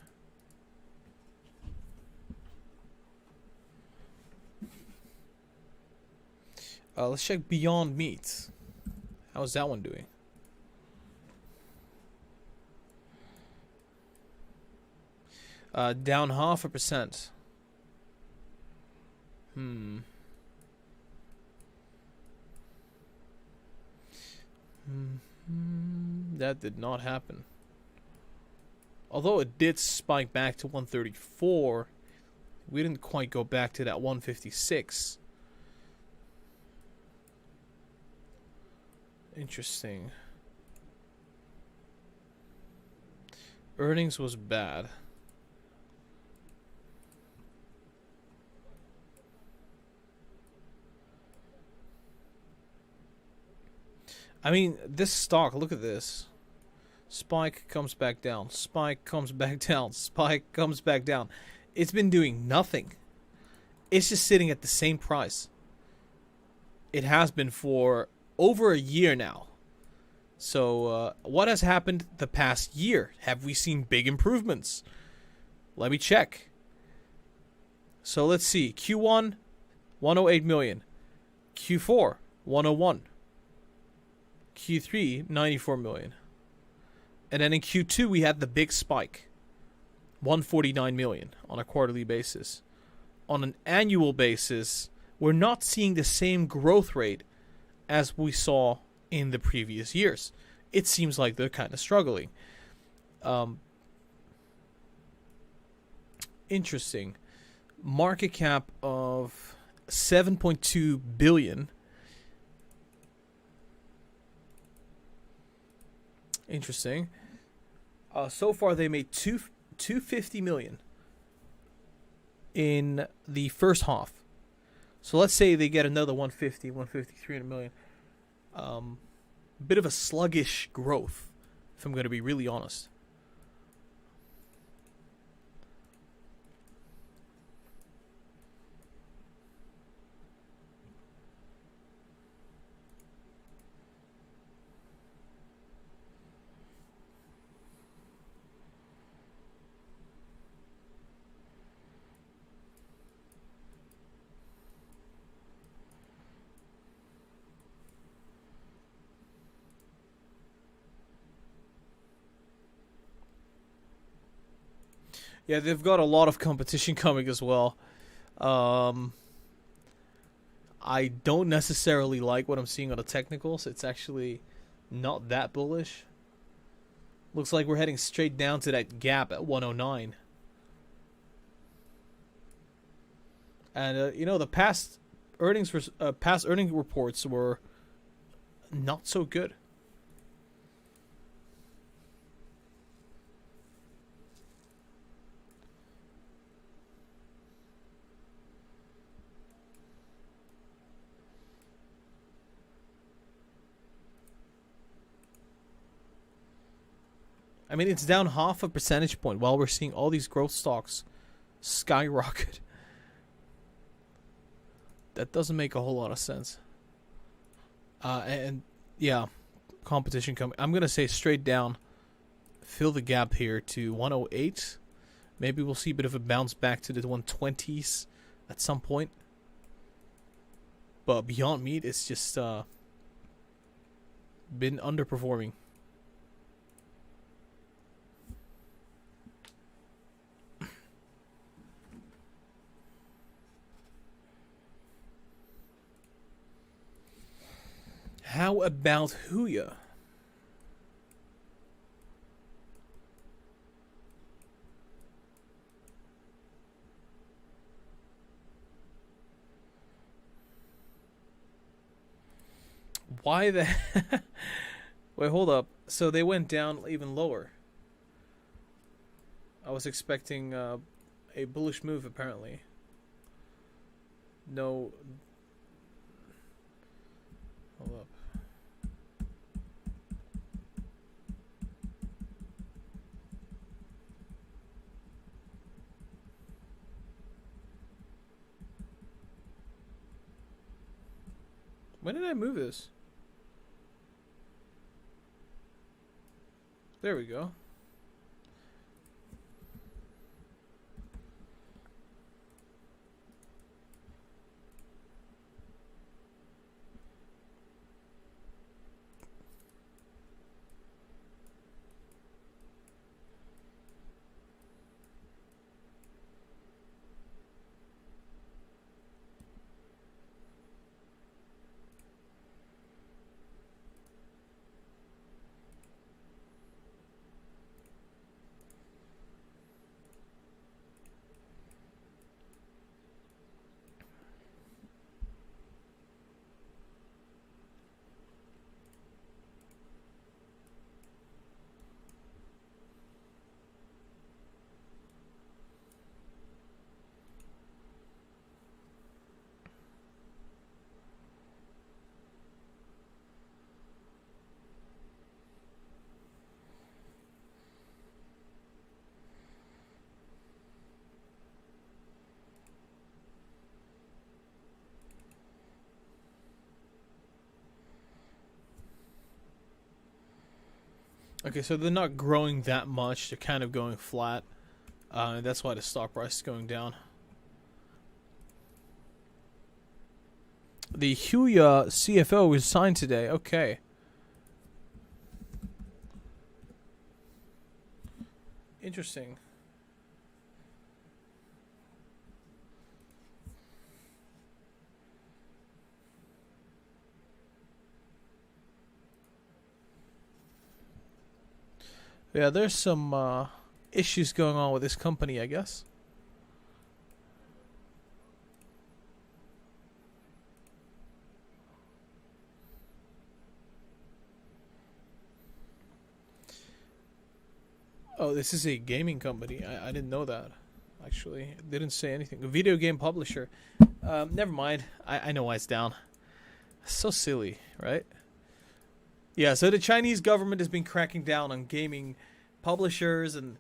Let's check Beyond Meat. How's that one doing? Down 0.5%. That did not happen. Although it did spike back to 134, we didn't quite go back to that 156. Interesting. Earnings was bad. I mean, this stock, look at this. Spike comes back down. Spike comes back down. Spike comes back down. It's been doing nothing. It's just sitting at the same price. It has been for over a year now. So, what has happened the past year? Have we seen big improvements? Let me check. So, let's see. Q1, 108 million. Q4, 101. Q3, 94 million. And then in Q2, we had the big spike. 149 million on a quarterly basis. On an annual basis, we're not seeing the same growth rate as we saw in the previous years. It seems like they're kind of struggling. Interesting. Market cap of 7.2 billion. Interesting. So far they made 250 million in the first half. So let's say they get another 150, 300 million. Bit of a sluggish growth, if I'm going to be really honest. Yeah, they've got a lot of competition coming as well. I don't necessarily like what I'm seeing on the technicals. It's actually not that bullish. Looks like we're heading straight down to that gap at 109. And you know, the past earnings reports were not so good. I mean, it's down half a percentage point while we're seeing all these growth stocks skyrocket. That doesn't make a whole lot of sense. And yeah, competition coming. I'm going to say straight down. Fill the gap here to 108. Maybe we'll see a bit of a bounce back to the 120s at some point. But Beyond Meat is just been underperforming. How about Huya? Why the... Wait, hold up. So they went down even lower. I was expecting a bullish move, apparently. No... Hold up. When did I move this? There we go. Okay, so they're not growing that much. They're kind of going flat. That's why the stock price is going down. The Huya CFO was signed today. Okay. Interesting. Yeah, there's some issues going on with this company, I guess. Oh, this is a gaming company. I didn't know that, actually. It didn't say anything. A video game publisher. Never mind. I know why it's down. So silly, right? Yeah, so the Chinese government has been cracking down on gaming publishers and...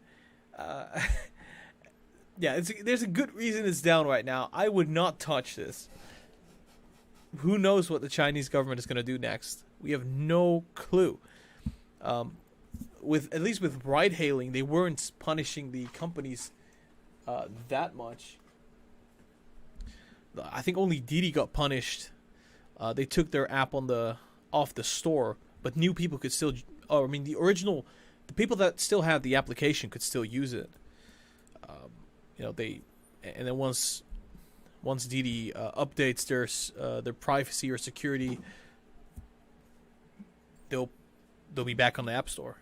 yeah, there's a good reason it's down right now. I would not touch this. Who knows what the Chinese government is going to do next? We have no clue. At least with ride-hailing, they weren't punishing the companies that much. I think only Didi got punished. They took their app off the store, but new people could still... the people that still have the application could still use it. and then once Didi updates their privacy or security, they'll be back on the App Store.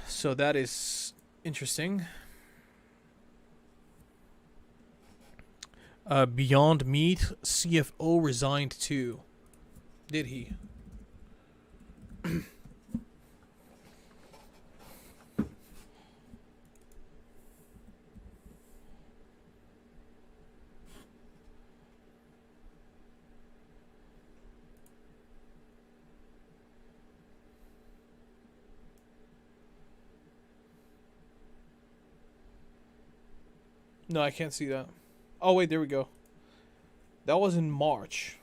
So that is interesting. Beyond Meat CFO resigned too. Did he? No, I can't see that. Oh, wait, there we go. That was in March.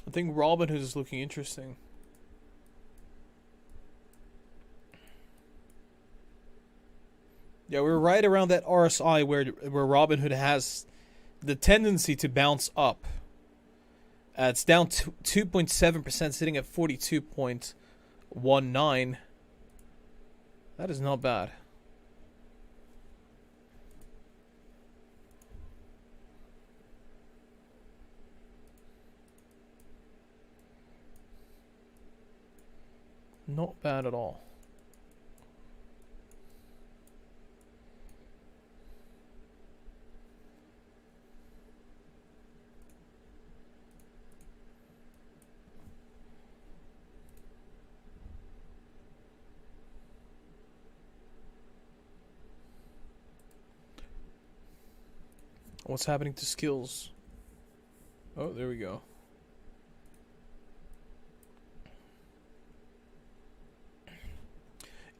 I think Robinhood is looking interesting. Yeah, we're right around that RSI where Robinhood has the tendency to bounce up. It's down 2.7%, sitting at 42.19. That is not bad. Not bad at all. What's happening to skills? Oh, there we go.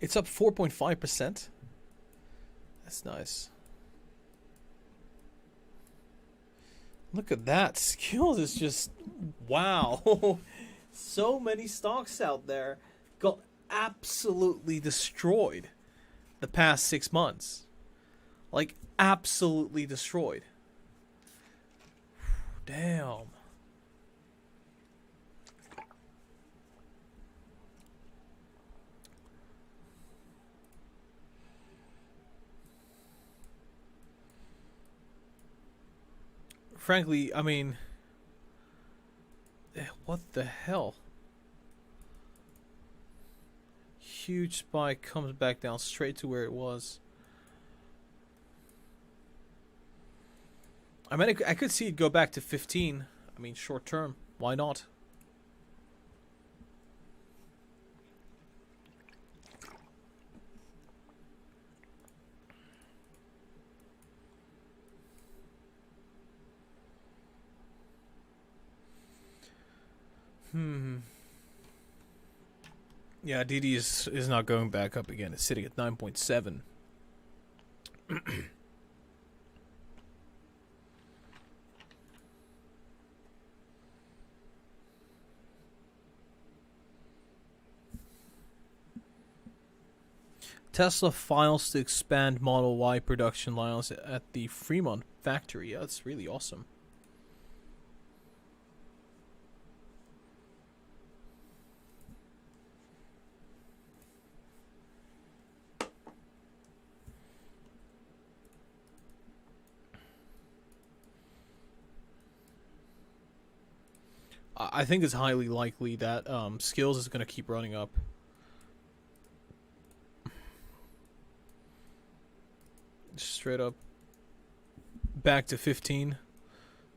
It's up 4.5%. That's nice. Look at that. Skills is just... wow. So many stocks out there got absolutely destroyed the past 6 months. Like, absolutely destroyed. Damn. Frankly, I mean, what the hell? Huge spike, comes back down straight to where it was. I mean, I could see it go back to 15. I mean, short term. Why not? Yeah, Didi is not going back up again. It's sitting at 9.7. Tesla files to expand Model Y production lines at the Fremont factory. Yeah, that's really awesome. I think it's highly likely that skills is going to keep running up. Straight up back to 15.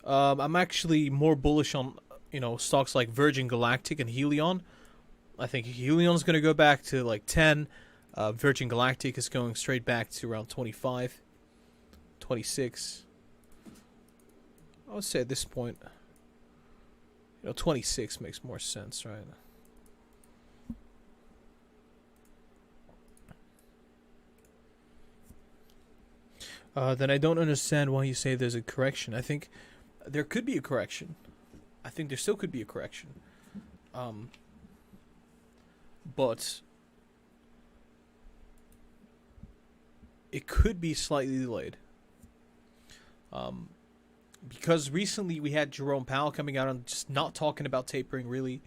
I'm actually more bullish on, stocks like Virgin Galactic and Helion. I think Helion's going to go back to like 10. Virgin Galactic is going straight back to around 25, 26. I would say at this point. 26 makes more sense, right? Then I don't understand why you say there's a correction. I think there could be a correction. I think there still could be a correction. But it could be slightly delayed. Because recently we had Jerome Powell coming out and just not talking about tapering, really.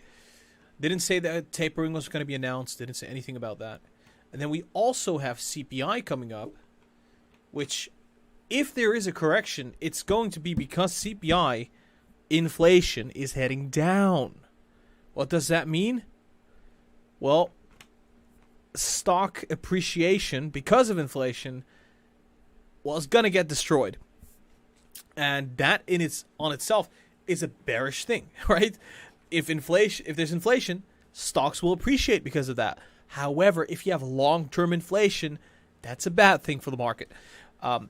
Didn't say that tapering was going to be announced. Didn't say anything about that. And then we also have CPI coming up, which, if there is a correction, it's going to be because CPI inflation is heading down. What does that mean? Well, stock appreciation because of inflation was going to get destroyed. And that on itself is a bearish thing, right? If there's inflation, stocks will appreciate because of that. However, if you have long-term inflation, that's a bad thing for the market. But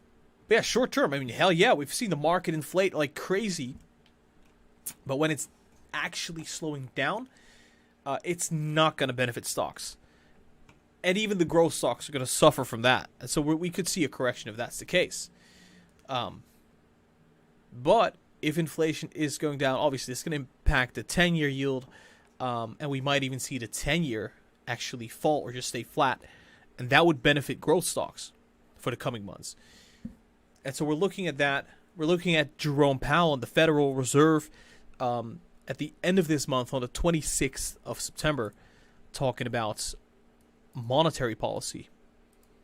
yeah, short-term, I mean, hell yeah, we've seen the market inflate like crazy. But when it's actually slowing down, it's not going to benefit stocks. And even the growth stocks are going to suffer from that. And so we could see a correction if that's the case. But if inflation is going down, obviously it's going to impact the 10-year yield. And we might even see the 10-year actually fall or just stay flat. And that would benefit growth stocks for the coming months. And so we're looking at that. We're looking at Jerome Powell and the Federal Reserve at the end of this month on the 26th of September talking about monetary policy.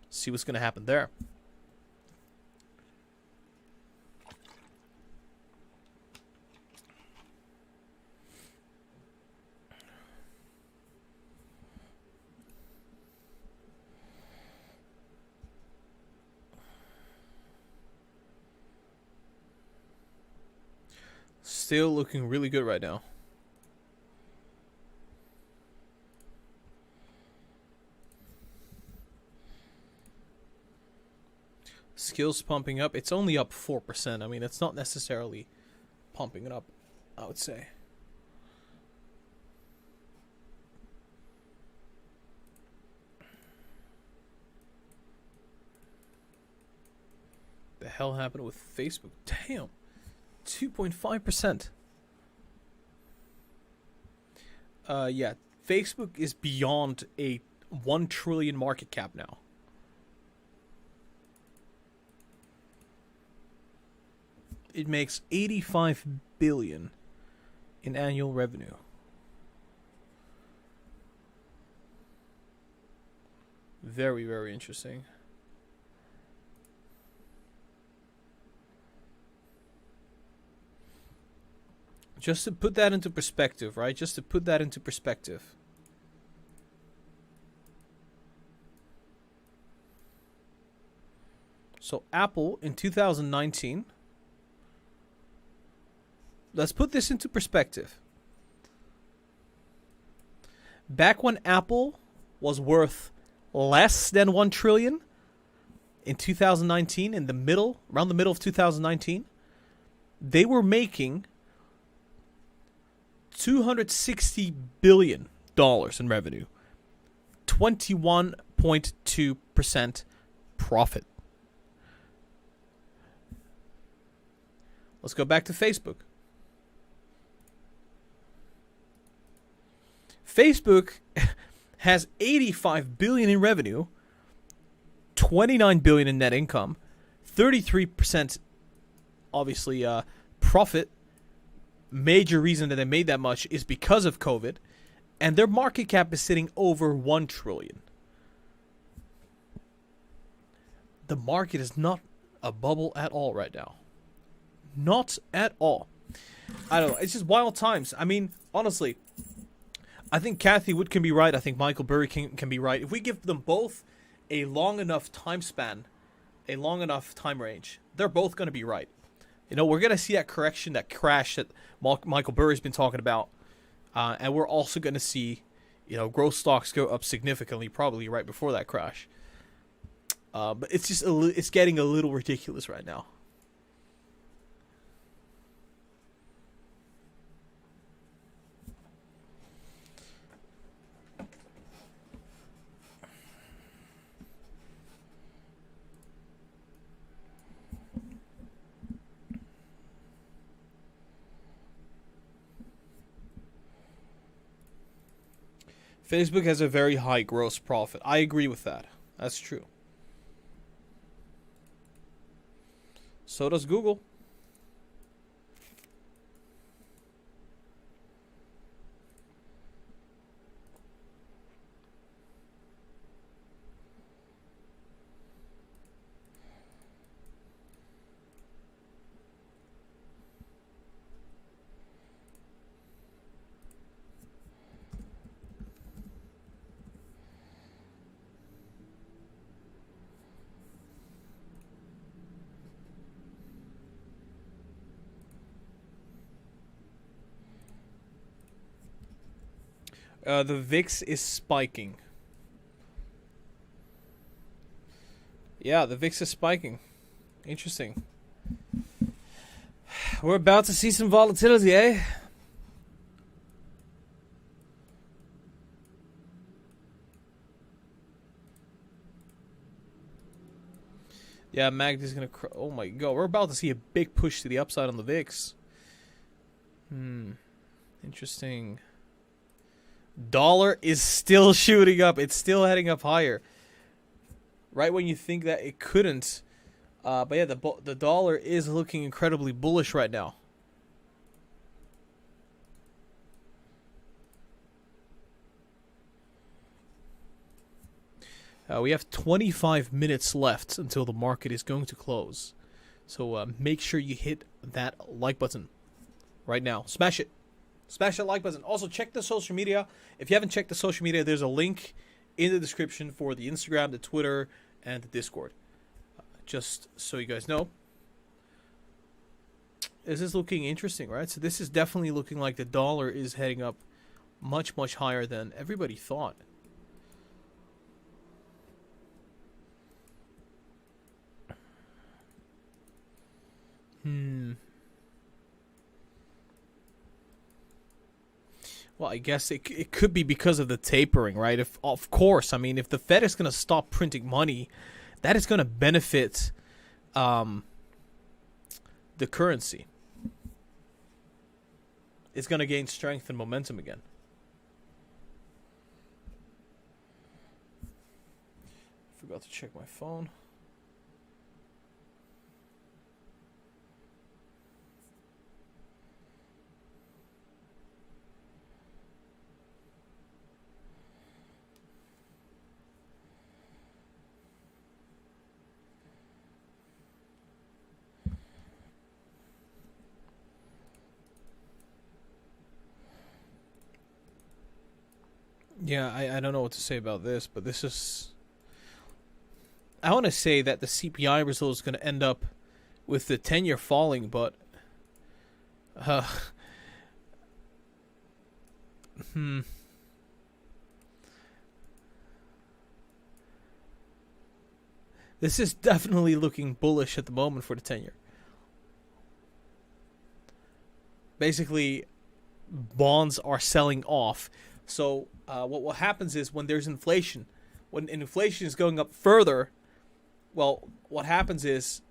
See what's going to happen there. Still looking really good right now. Skills pumping up. It's only up 4%. I mean, it's not necessarily pumping it up, I would say. The hell happened with Facebook? Damn. 2.5%. Yeah, Facebook is beyond a 1 trillion market cap now. It makes 85 billion in annual revenue. Very, very interesting. Just to put that into perspective, right? Just to put that into perspective. So Apple in 2019. Let's put this into perspective. Back when Apple was worth less than 1 trillion in 2019, around the middle of 2019, they were making $260 billion in revenue. 21.2% profit. Let's go back to Facebook. Facebook has 85 billion in revenue, 29 billion in net income, 33% obviously profit. Major reason that they made that much is because of COVID, and their market cap is sitting over 1 trillion. The market is not a bubble at all right now. Not at all. I don't know. It's just wild times. I mean, honestly, I think Cathie Wood can be right. I think Michael Burry can be right. If we give them both a long enough time span, a long enough time range, they're both going to be right. You know, we're going to see that correction, that crash that Michael Burry's been talking about. And we're also going to see, growth stocks go up significantly, probably right before that crash. But it's just it's getting a little ridiculous right now. Facebook has a very high gross profit. I agree with that. That's true. So does Google. The VIX is spiking. Yeah, the VIX is spiking. Interesting. We're about to see some volatility, eh? Yeah, Magdi's gonna... oh my god, we're about to see a big push to the upside on the VIX. Interesting. Dollar is still shooting up. It's still heading up higher. Right when you think that it couldn't. But yeah, the dollar is looking incredibly bullish right now. We have 25 minutes left until the market is going to close. So make sure you hit that like button right now. Smash it. Smash that like button. Also, check the social media. If you haven't checked the social media, there's a link in the description for the Instagram, the Twitter, and the Discord. Just so you guys know. This is looking interesting, right? So this is definitely looking like the dollar is heading up much, much higher than everybody thought. Well, I guess it could be because of the tapering, right? If, of course, I mean, if the Fed is going to stop printing money, that is going to benefit the currency. It's going to gain strength and momentum again. Forgot to check my phone. Yeah, I don't know what to say about this, but this is... I want to say that the CPI result is going to end up with the 10-year falling, but... This is definitely looking bullish at the moment for the 10-year. Basically, bonds are selling off. So what happens is when there's inflation, when inflation is going up further, well, what happens is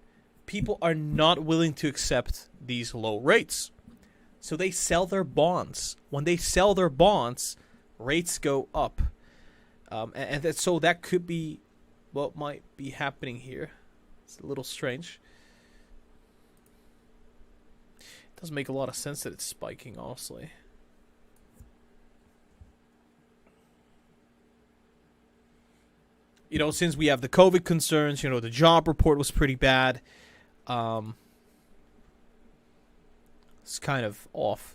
people are not willing to accept these low rates. So they sell their bonds. When they sell their bonds, rates go up. So that could be what might be happening here. It's a little strange. It doesn't make a lot of sense that it's spiking, honestly. You know, since we have the COVID concerns, you know, the job report was pretty bad. It's kind of off.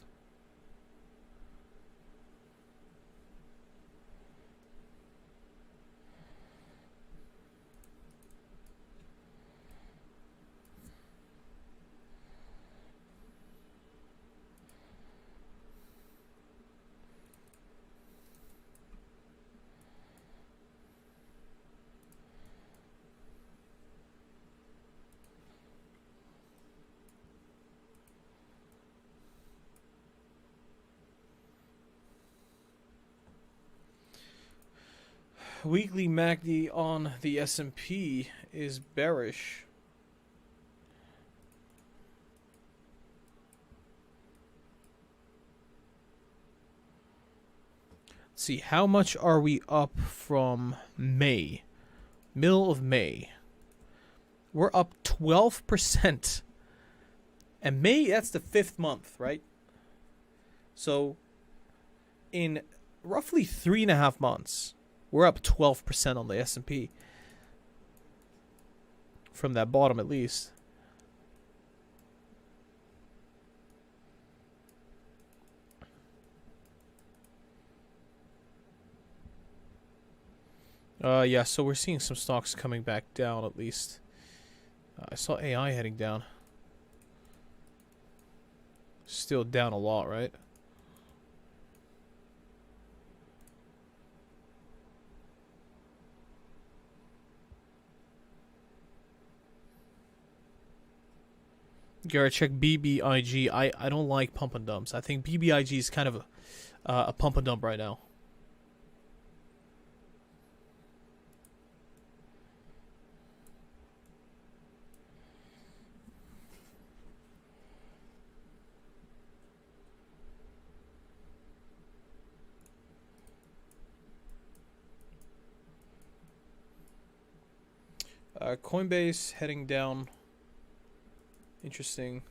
Weekly MACD on the S&P is bearish. Let's see, how much are we up from May? Middle of May. We're up 12%. And May, that's the 5th month, right? So, in roughly 3.5 months, we're up 12% on the S&P. From that bottom, at least. Yeah, so we're seeing some stocks coming back down, at least. I saw AI heading down. Still down a lot, right? Gara, check BBIG. I don't like pump and dumps. I think BBIG is kind of a pump and dump right now. Coinbase heading down. Interesting.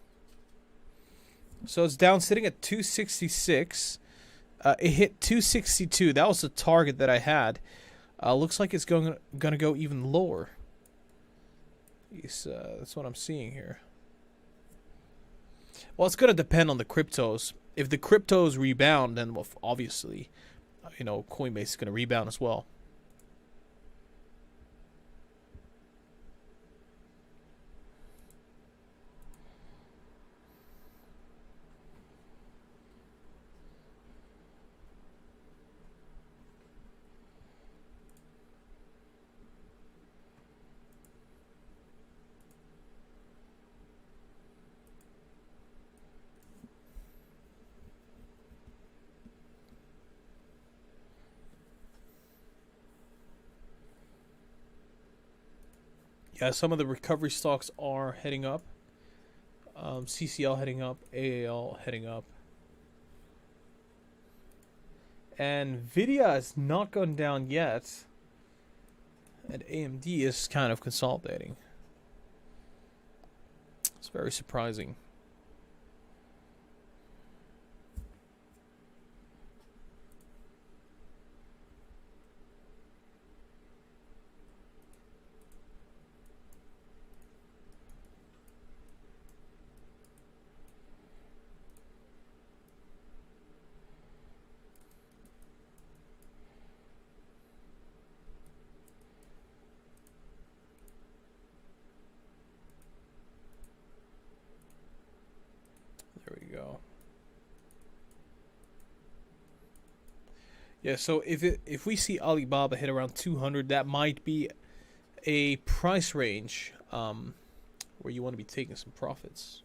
So it's down, sitting at 266. It hit 262. That was the target that I had. Looks like it's gonna go even lower. That's what I'm seeing here. Well, it's gonna depend on the cryptos. If the cryptos rebound, then well, obviously, Coinbase is gonna rebound as well. Yeah, some of the recovery stocks are heading up. CCL heading up, AAL heading up. And Nvidia has not gone down yet. And AMD is kind of consolidating. It's very surprising. There we go. Yeah, so if we see Alibaba hit around 200, that might be a price range where you want to be taking some profits.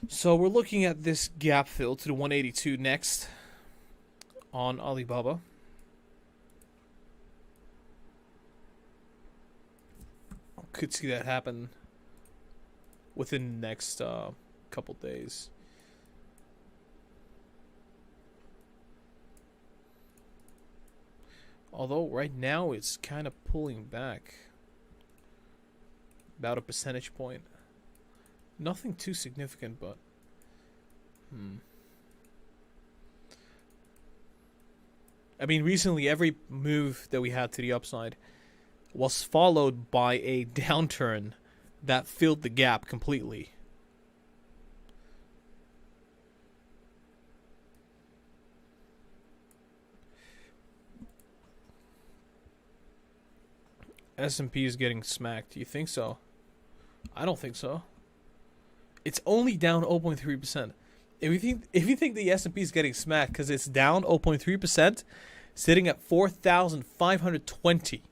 So we're looking at this gap fill to the 182 next on Alibaba. Could see that happen within the next couple days. Although right now it's kind of pulling back about a percentage point. Nothing too significant, but I mean, recently every move that we had to the upside was followed by a downturn that filled the gap completely. S&P is getting smacked. Do you think so? I don't think so. It's only down 0.3%. If you think the S&P is getting smacked because it's down 0.3%, sitting at 4,520.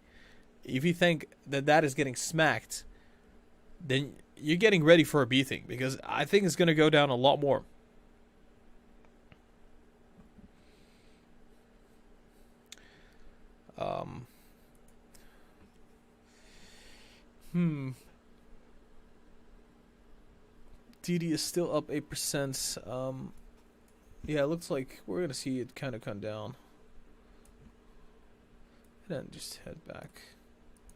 If you think that is getting smacked, then you're getting ready for a beating, because I think it's going to go down a lot more. Didi is still up 8%. Yeah, it looks like we're going to see it kind of come down. And then just head back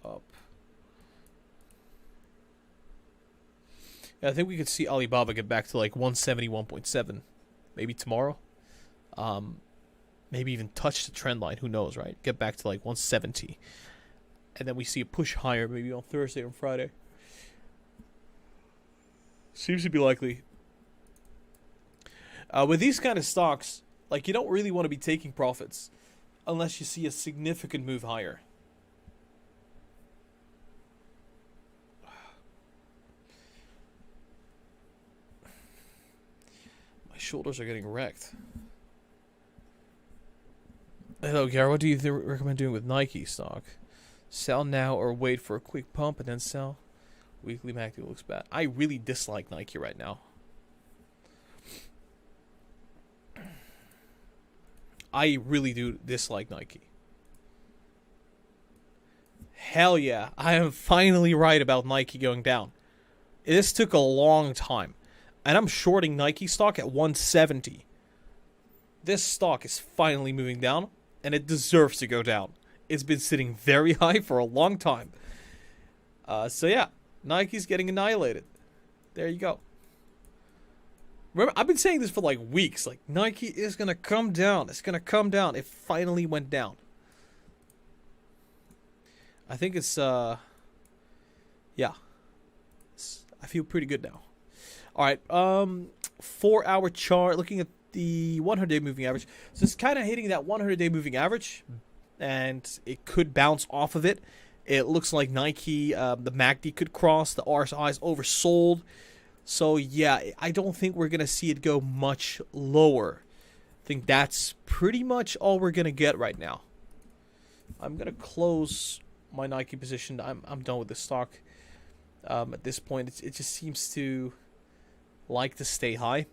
up. Yeah, I think we could see Alibaba get back to like 171.7 maybe tomorrow. Maybe even touch the trend line. Who knows, right? Get back to like 170. And then we see a push higher maybe on Thursday or Friday. Seems to be likely. With these kind of stocks, like, you don't really want to be taking profits unless you see a significant move higher. My shoulders are getting wrecked. Hello, Gara. What do you recommend doing with Nike stock? Sell now or wait for a quick pump and then sell? Weekly MACD looks bad. I really dislike Nike right now. I really do dislike Nike. Hell yeah. I am finally right about Nike going down. This took a long time. And I'm shorting Nike stock at 170. This stock is finally moving down. And it deserves to go down. It's been sitting very high for a long time. So yeah. Nike's getting annihilated. There you go. Remember, I've been saying this for like weeks. Like, Nike is going to come down. It's going to come down. It finally went down. I think it's, yeah. I feel pretty good now. All right. 4-hour chart. Looking at the 100-day moving average. So it's kind of hitting that 100-day moving average. And it could bounce off of it. It looks like Nike, the MACD could cross. The RSI is oversold. So, yeah, I don't think we're going to see it go much lower. I think that's pretty much all we're going to get right now. I'm going to close my Nike position. I'm done with the stock. At this point, it just seems to like to stay high.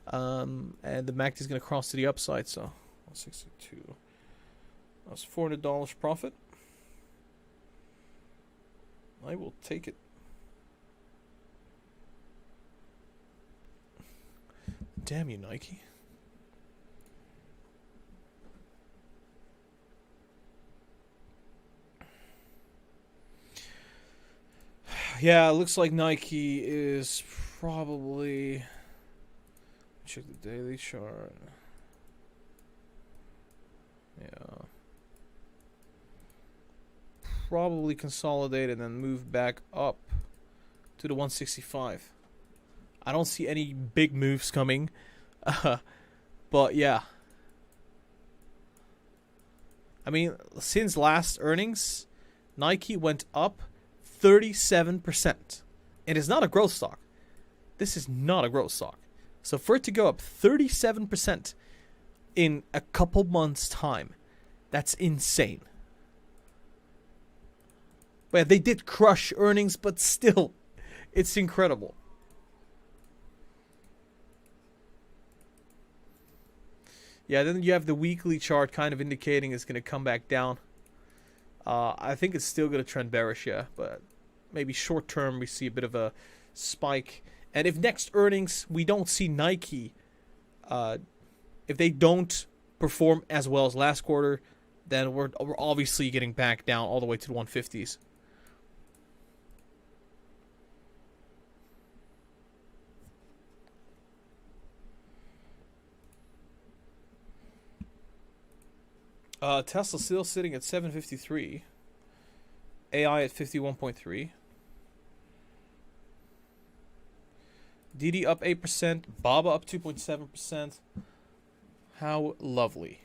And the MACD is going to cross to the upside, so 162. That's $400 profit. I will take it. Damn you, Nike. Yeah, it looks like Nike is probably... Check the daily chart. Yeah. Probably consolidate and then move back up to the 165. I don't see any big moves coming. But yeah. I mean, since last earnings, Nike went up 37%. It is not a growth stock. This is not a growth stock. So for it to go up 37% in a couple months' time, that's insane. But they did crush earnings, but still, it's incredible. Yeah, then you have the weekly chart kind of indicating it's going to come back down. I think it's still going to trend bearish, yeah. But maybe short term we see a bit of a spike. And if next earnings we don't see Nike, if they don't perform as well as last quarter, then we're obviously getting back down all the way to the 150s. Tesla still sitting at 753. AI at 51.3. Didi up 8%. Baba up 2.7%. How lovely.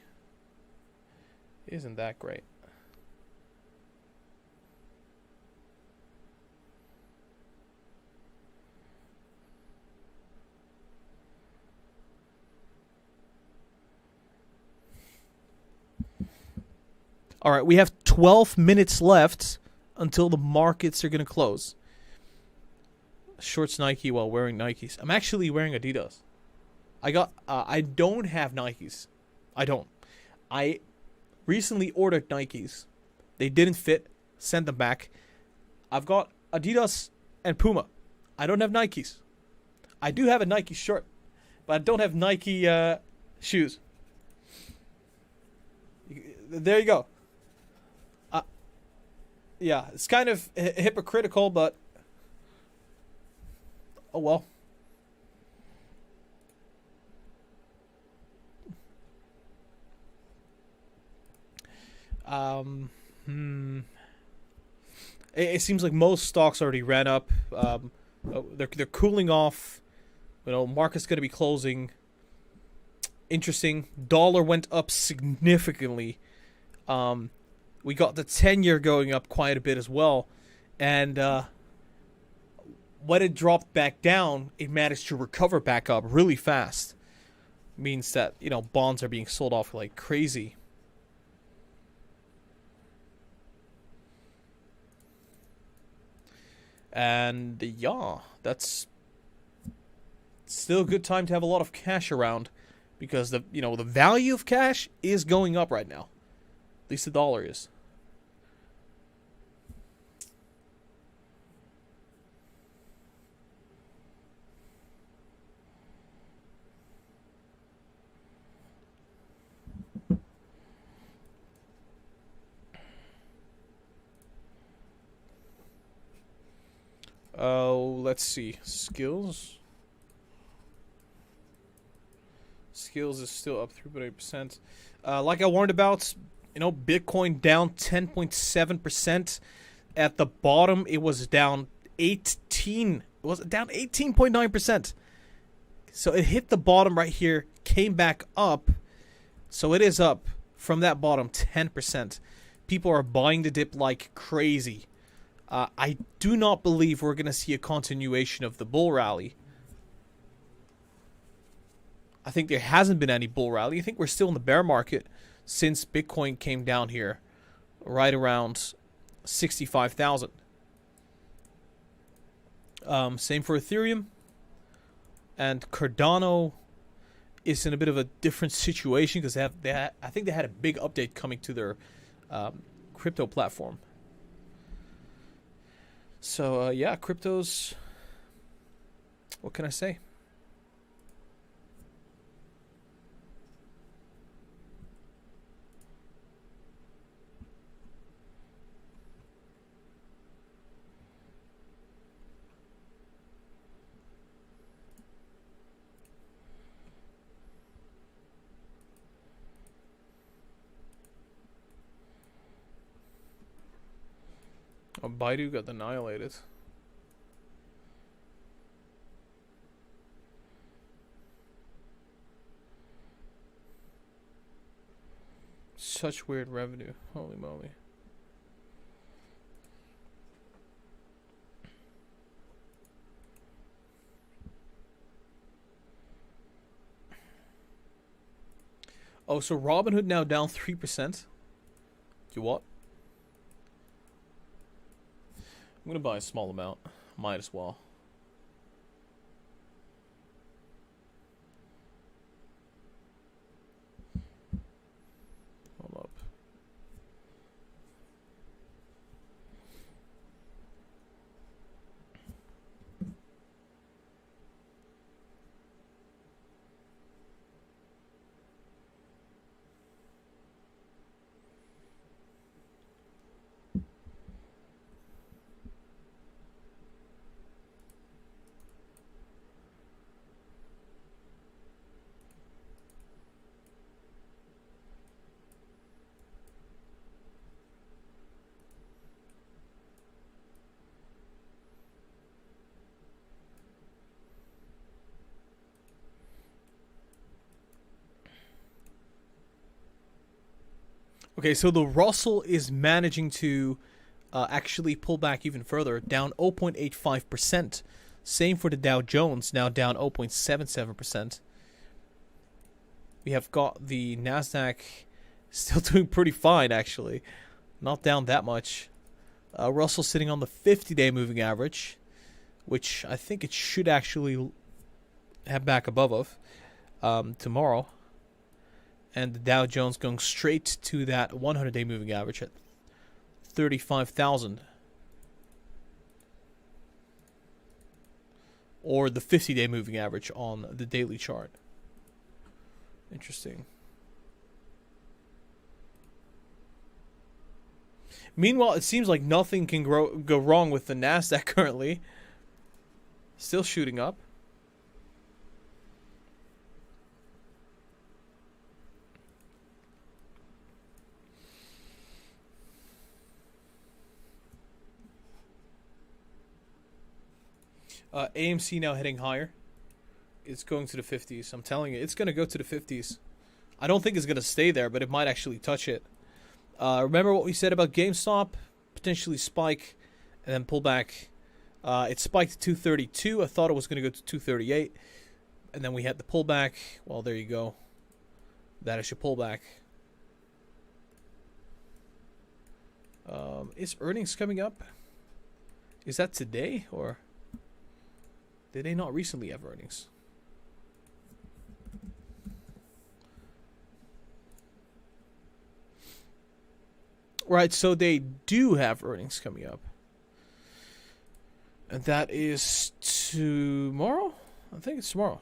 Isn't that great? All right, we have 12 minutes left until the markets are going to close. Shorts Nike while wearing Nikes. I'm actually wearing Adidas. I don't have Nikes. I don't. I recently ordered Nikes. They didn't fit. send them back. I've got Adidas and Puma. I don't have Nikes. I do have a Nike shirt, but I don't have Nike shoes. There you go. Yeah, it's kind of hypocritical, but oh well. It seems like most stocks already ran up. They're cooling off. You know, market's going to be closing. Interesting. Dollar went up significantly. We got the 10-year going up quite a bit as well. And when it dropped back down, it managed to recover back up really fast. Means that, you know, bonds are being sold off like crazy. And yeah, that's still a good time to have a lot of cash around, because the value of cash is going up right now. At least the dollar is. Let's see. Skills. Skills is still up 3.8%. Like I warned about, you know, Bitcoin down 10.7%. At the bottom, it was down 18.9%. So it hit the bottom right here, came back up. So it is up from that bottom 10%. People are buying the dip like crazy. I do not believe we're going to see a continuation of the bull rally. I think there hasn't been any bull rally. I think we're still in the bear market since Bitcoin came down here right around 65,000. Same for Ethereum. And Cardano is in a bit of a different situation because I think they had a big update coming to their crypto platform. So, yeah, cryptos, what can I say? Oh, Baidu got annihilated. Such weird revenue. Holy moly. Oh, so Robinhood now down 3%. You what? I'm going to buy a small amount. Might as well. Hold up. Okay, so the Russell is managing to actually pull back even further, down 0.85%. Same for the Dow Jones, now down 0.77%. We have got the Nasdaq still doing pretty fine, actually. Not down that much. Russell sitting on the 50-day moving average, which I think it should actually have back above tomorrow. And the Dow Jones going straight to that 100-day moving average at 35,000. Or the 50-day moving average on the daily chart. Interesting. Meanwhile, it seems like nothing can go wrong with the Nasdaq currently. Still shooting up. AMC now heading higher. It's going to the 50s. I'm telling you, it's going to go to the 50s. I don't think it's going to stay there, but it might actually touch it. Remember what we said about GameStop? Potentially spike and then pull back. It spiked to 232. I thought it was going to go to 238. And then we had the pullback. Well, there you go. That is your pullback. Is earnings coming up? Is that today or did they not recently have earnings? Right, so they do have earnings coming up. And that is tomorrow? I think it's tomorrow.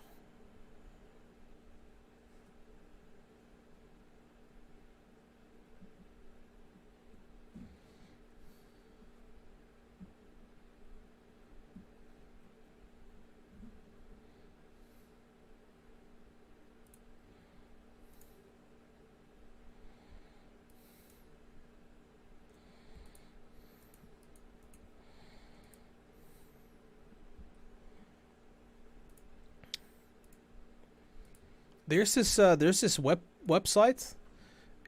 There's this website.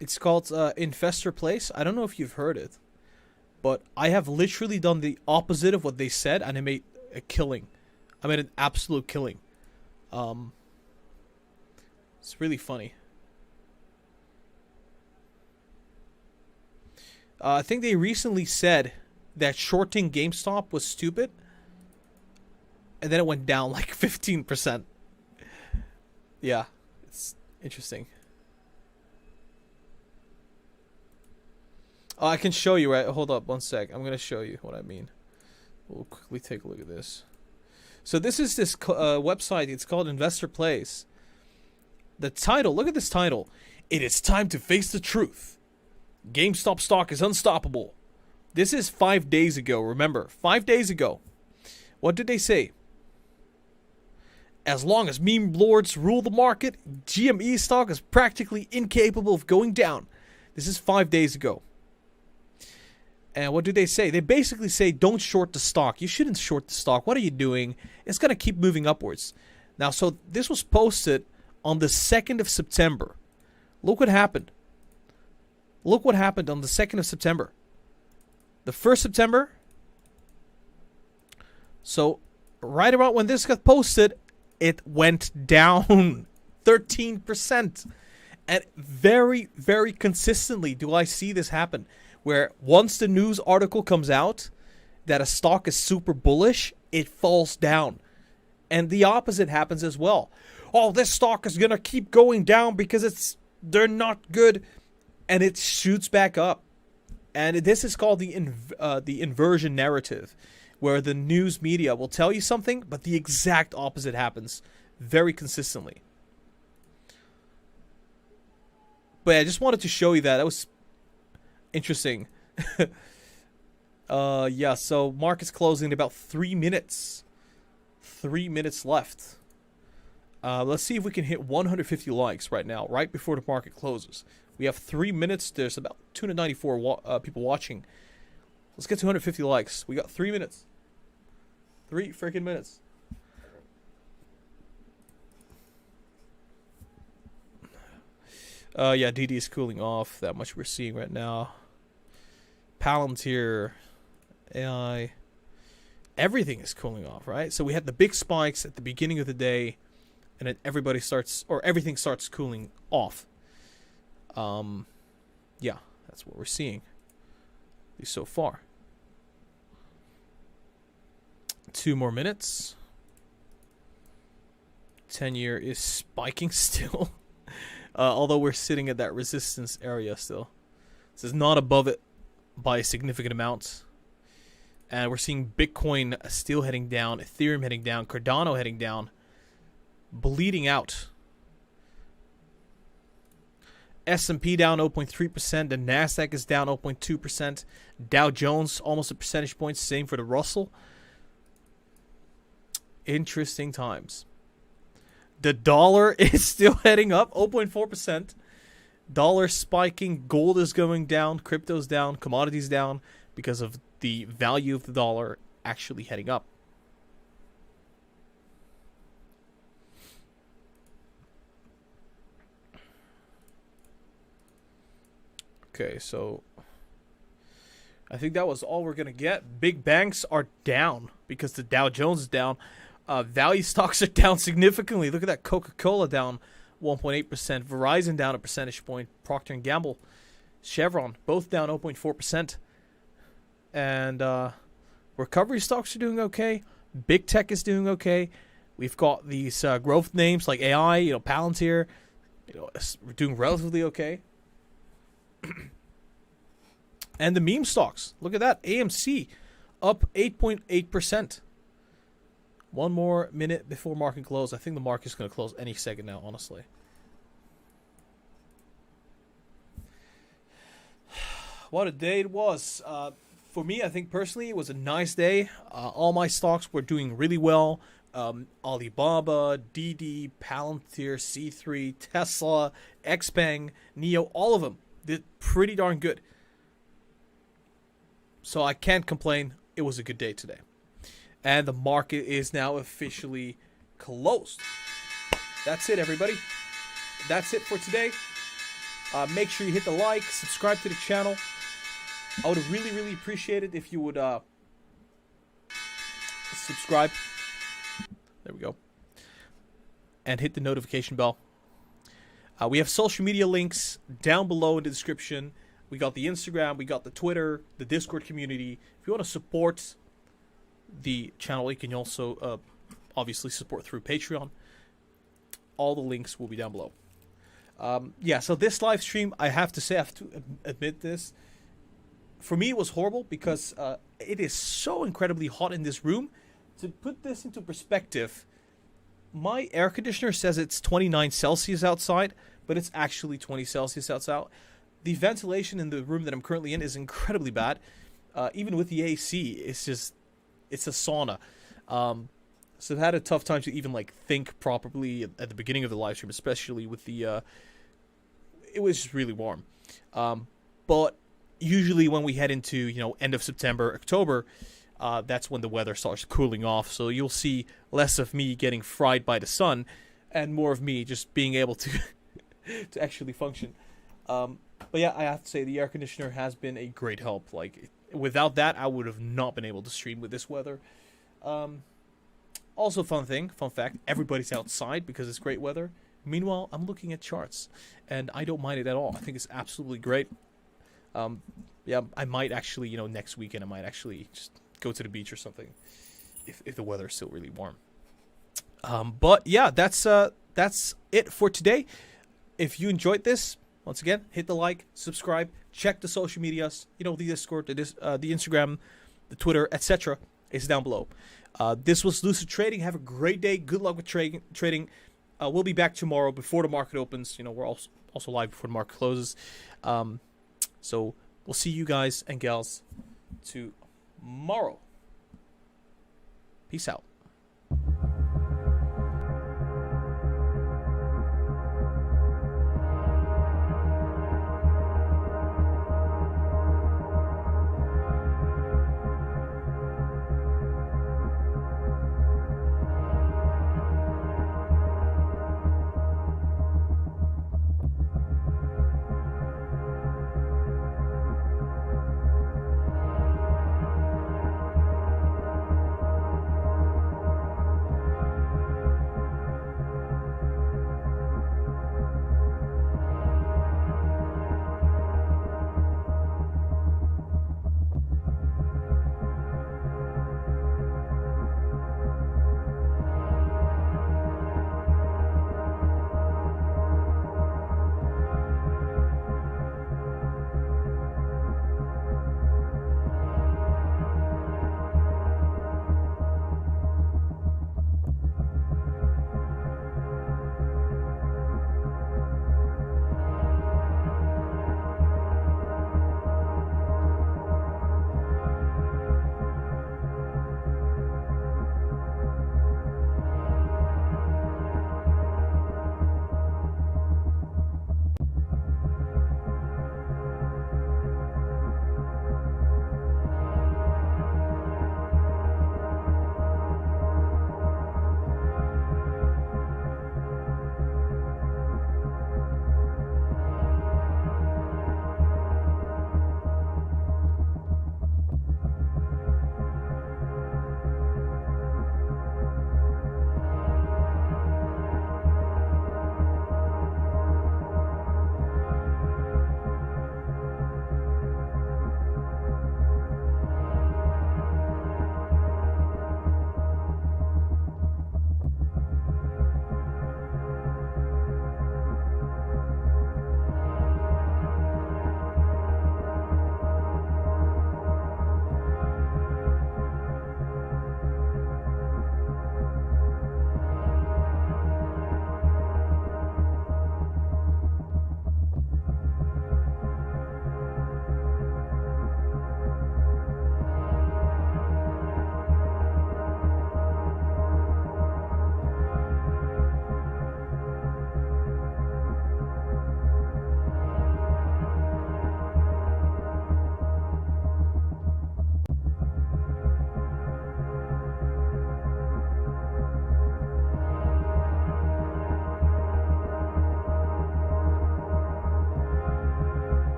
It's called Investor Place. I don't know if you've heard it, but I have literally done the opposite of what they said, and I made a killing. I made an absolute killing. It's really funny. I think they recently said that shorting GameStop was stupid, and then it went down like 15%. Yeah. Interesting. Oh, I can show you, right? Hold up one sec. I'm going to show you what I mean. We'll quickly take a look at this. So this is this website. It's called Investor Place. The title, look at this title. It is time to face the truth. GameStop stock is unstoppable. This is 5 days ago. Remember, 5 days ago. What did they say? As long as meme lords rule the market, GME stock is practically incapable of going down. This is 5 days ago. And what do they say? They basically say, don't short the stock. You shouldn't short the stock. What are you doing? It's going to keep moving upwards. Now, so this was posted on the 2nd of September. Look what happened. Look what happened on the 2nd of September. The 1st September. So, right about when this got posted, it went down 13%. And very, very consistently do I see this happen. Where once the news article comes out that a stock is super bullish, it falls down. And the opposite happens as well. Oh, this stock is going to keep going down because they're not good. And it shoots back up. And this is called the inversion narrative. Where the news media will tell you something, but the exact opposite happens very consistently. But I just wanted to show you that. That was interesting. Yeah, so market's closing in about 3 minutes. 3 minutes left. Let's see if we can hit 150 likes right now, right before the market closes. We have 3 minutes. There's about 294 people watching. Let's get to 150 likes. We got 3 minutes. 3 freaking minutes. Yeah, Didi is cooling off. That much we're seeing right now. Palantir, AI, everything is cooling off, right? So we had the big spikes at the beginning of the day, and then everything starts cooling off. Yeah, that's what we're seeing, at least so far. 2 more minutes. 10-year is spiking still. Although we're sitting at that resistance area still. This is not above it. by a significant amount. And we're seeing Bitcoin still heading down, Ethereum heading down, Cardano heading down, bleeding out. S&P down 0.3%, the Nasdaq is down 0.2%, Dow Jones almost a percentage point, same for the Russell. Interesting times. The dollar is still heading up 0.4%. Dollar spiking, gold is going down, crypto's down, commodities down because of the value of the dollar actually heading up. Okay, so I think that was all we're going to get. Big banks are down because the Dow Jones is down. Value stocks are down significantly. Look at that. Coca-Cola down 1.8%. Verizon down a percentage point. Procter & Gamble, Chevron, both down 0.4%. And recovery stocks are doing okay. Big tech is doing okay. We've got these growth names like AI, Palantir, doing relatively okay. And the meme stocks, look at that. AMC up 8.8%. One more minute before market close. I think the market's going to close any second now, honestly. What a day it was. For me, I think personally, it was a nice day. All my stocks were doing really well. Alibaba, Didi, Palantir, C3, Tesla, Xpeng, Neo, all of them did pretty darn good. So I can't complain. It was a good day today. And the market is now officially closed. That's it, everybody. That's it for today. Make sure you hit the like, subscribe to the channel. I would really, really appreciate it if you would subscribe. There we go. And hit the notification bell. We have social media links down below in the description. We got the Instagram, we got the Twitter, the Discord community. If you want to support the channel, you can also obviously support through Patreon. All the links will be down below. Yeah, so this live stream, I have to admit this. For me, it was horrible because it is so incredibly hot in this room. To put this into perspective, my air conditioner says it's 29 Celsius outside, but it's actually 20 Celsius outside. The ventilation in the room that I'm currently in is incredibly bad. Even with the AC, it's a sauna. So I've had a tough time to even think properly at the beginning of the live stream, especially with the it was just really warm. But usually when we head into end of September, October, that's when the weather starts cooling off. So you'll see less of me getting fried by the sun and more of me just being able to to actually function. But yeah, I have to say the air conditioner has been a great help. Without that, I would have not been able to stream with this weather. Also, fun fact, everybody's outside because it's great weather. Meanwhile, I'm looking at charts, and I don't mind it at all. I think it's absolutely great. Yeah, I might actually, next weekend, I might actually just go to the beach or something if the weather is still really warm. But yeah, that's it for today. If you enjoyed this, once again, hit the like, subscribe, check the social medias, the Discord, the Instagram, the Twitter, etc. is down below. This was Lucid Trading. Have a great day. Good luck with trading. We'll be back tomorrow before the market opens. We're also live before the market closes. So we'll see you guys and gals tomorrow. Peace out.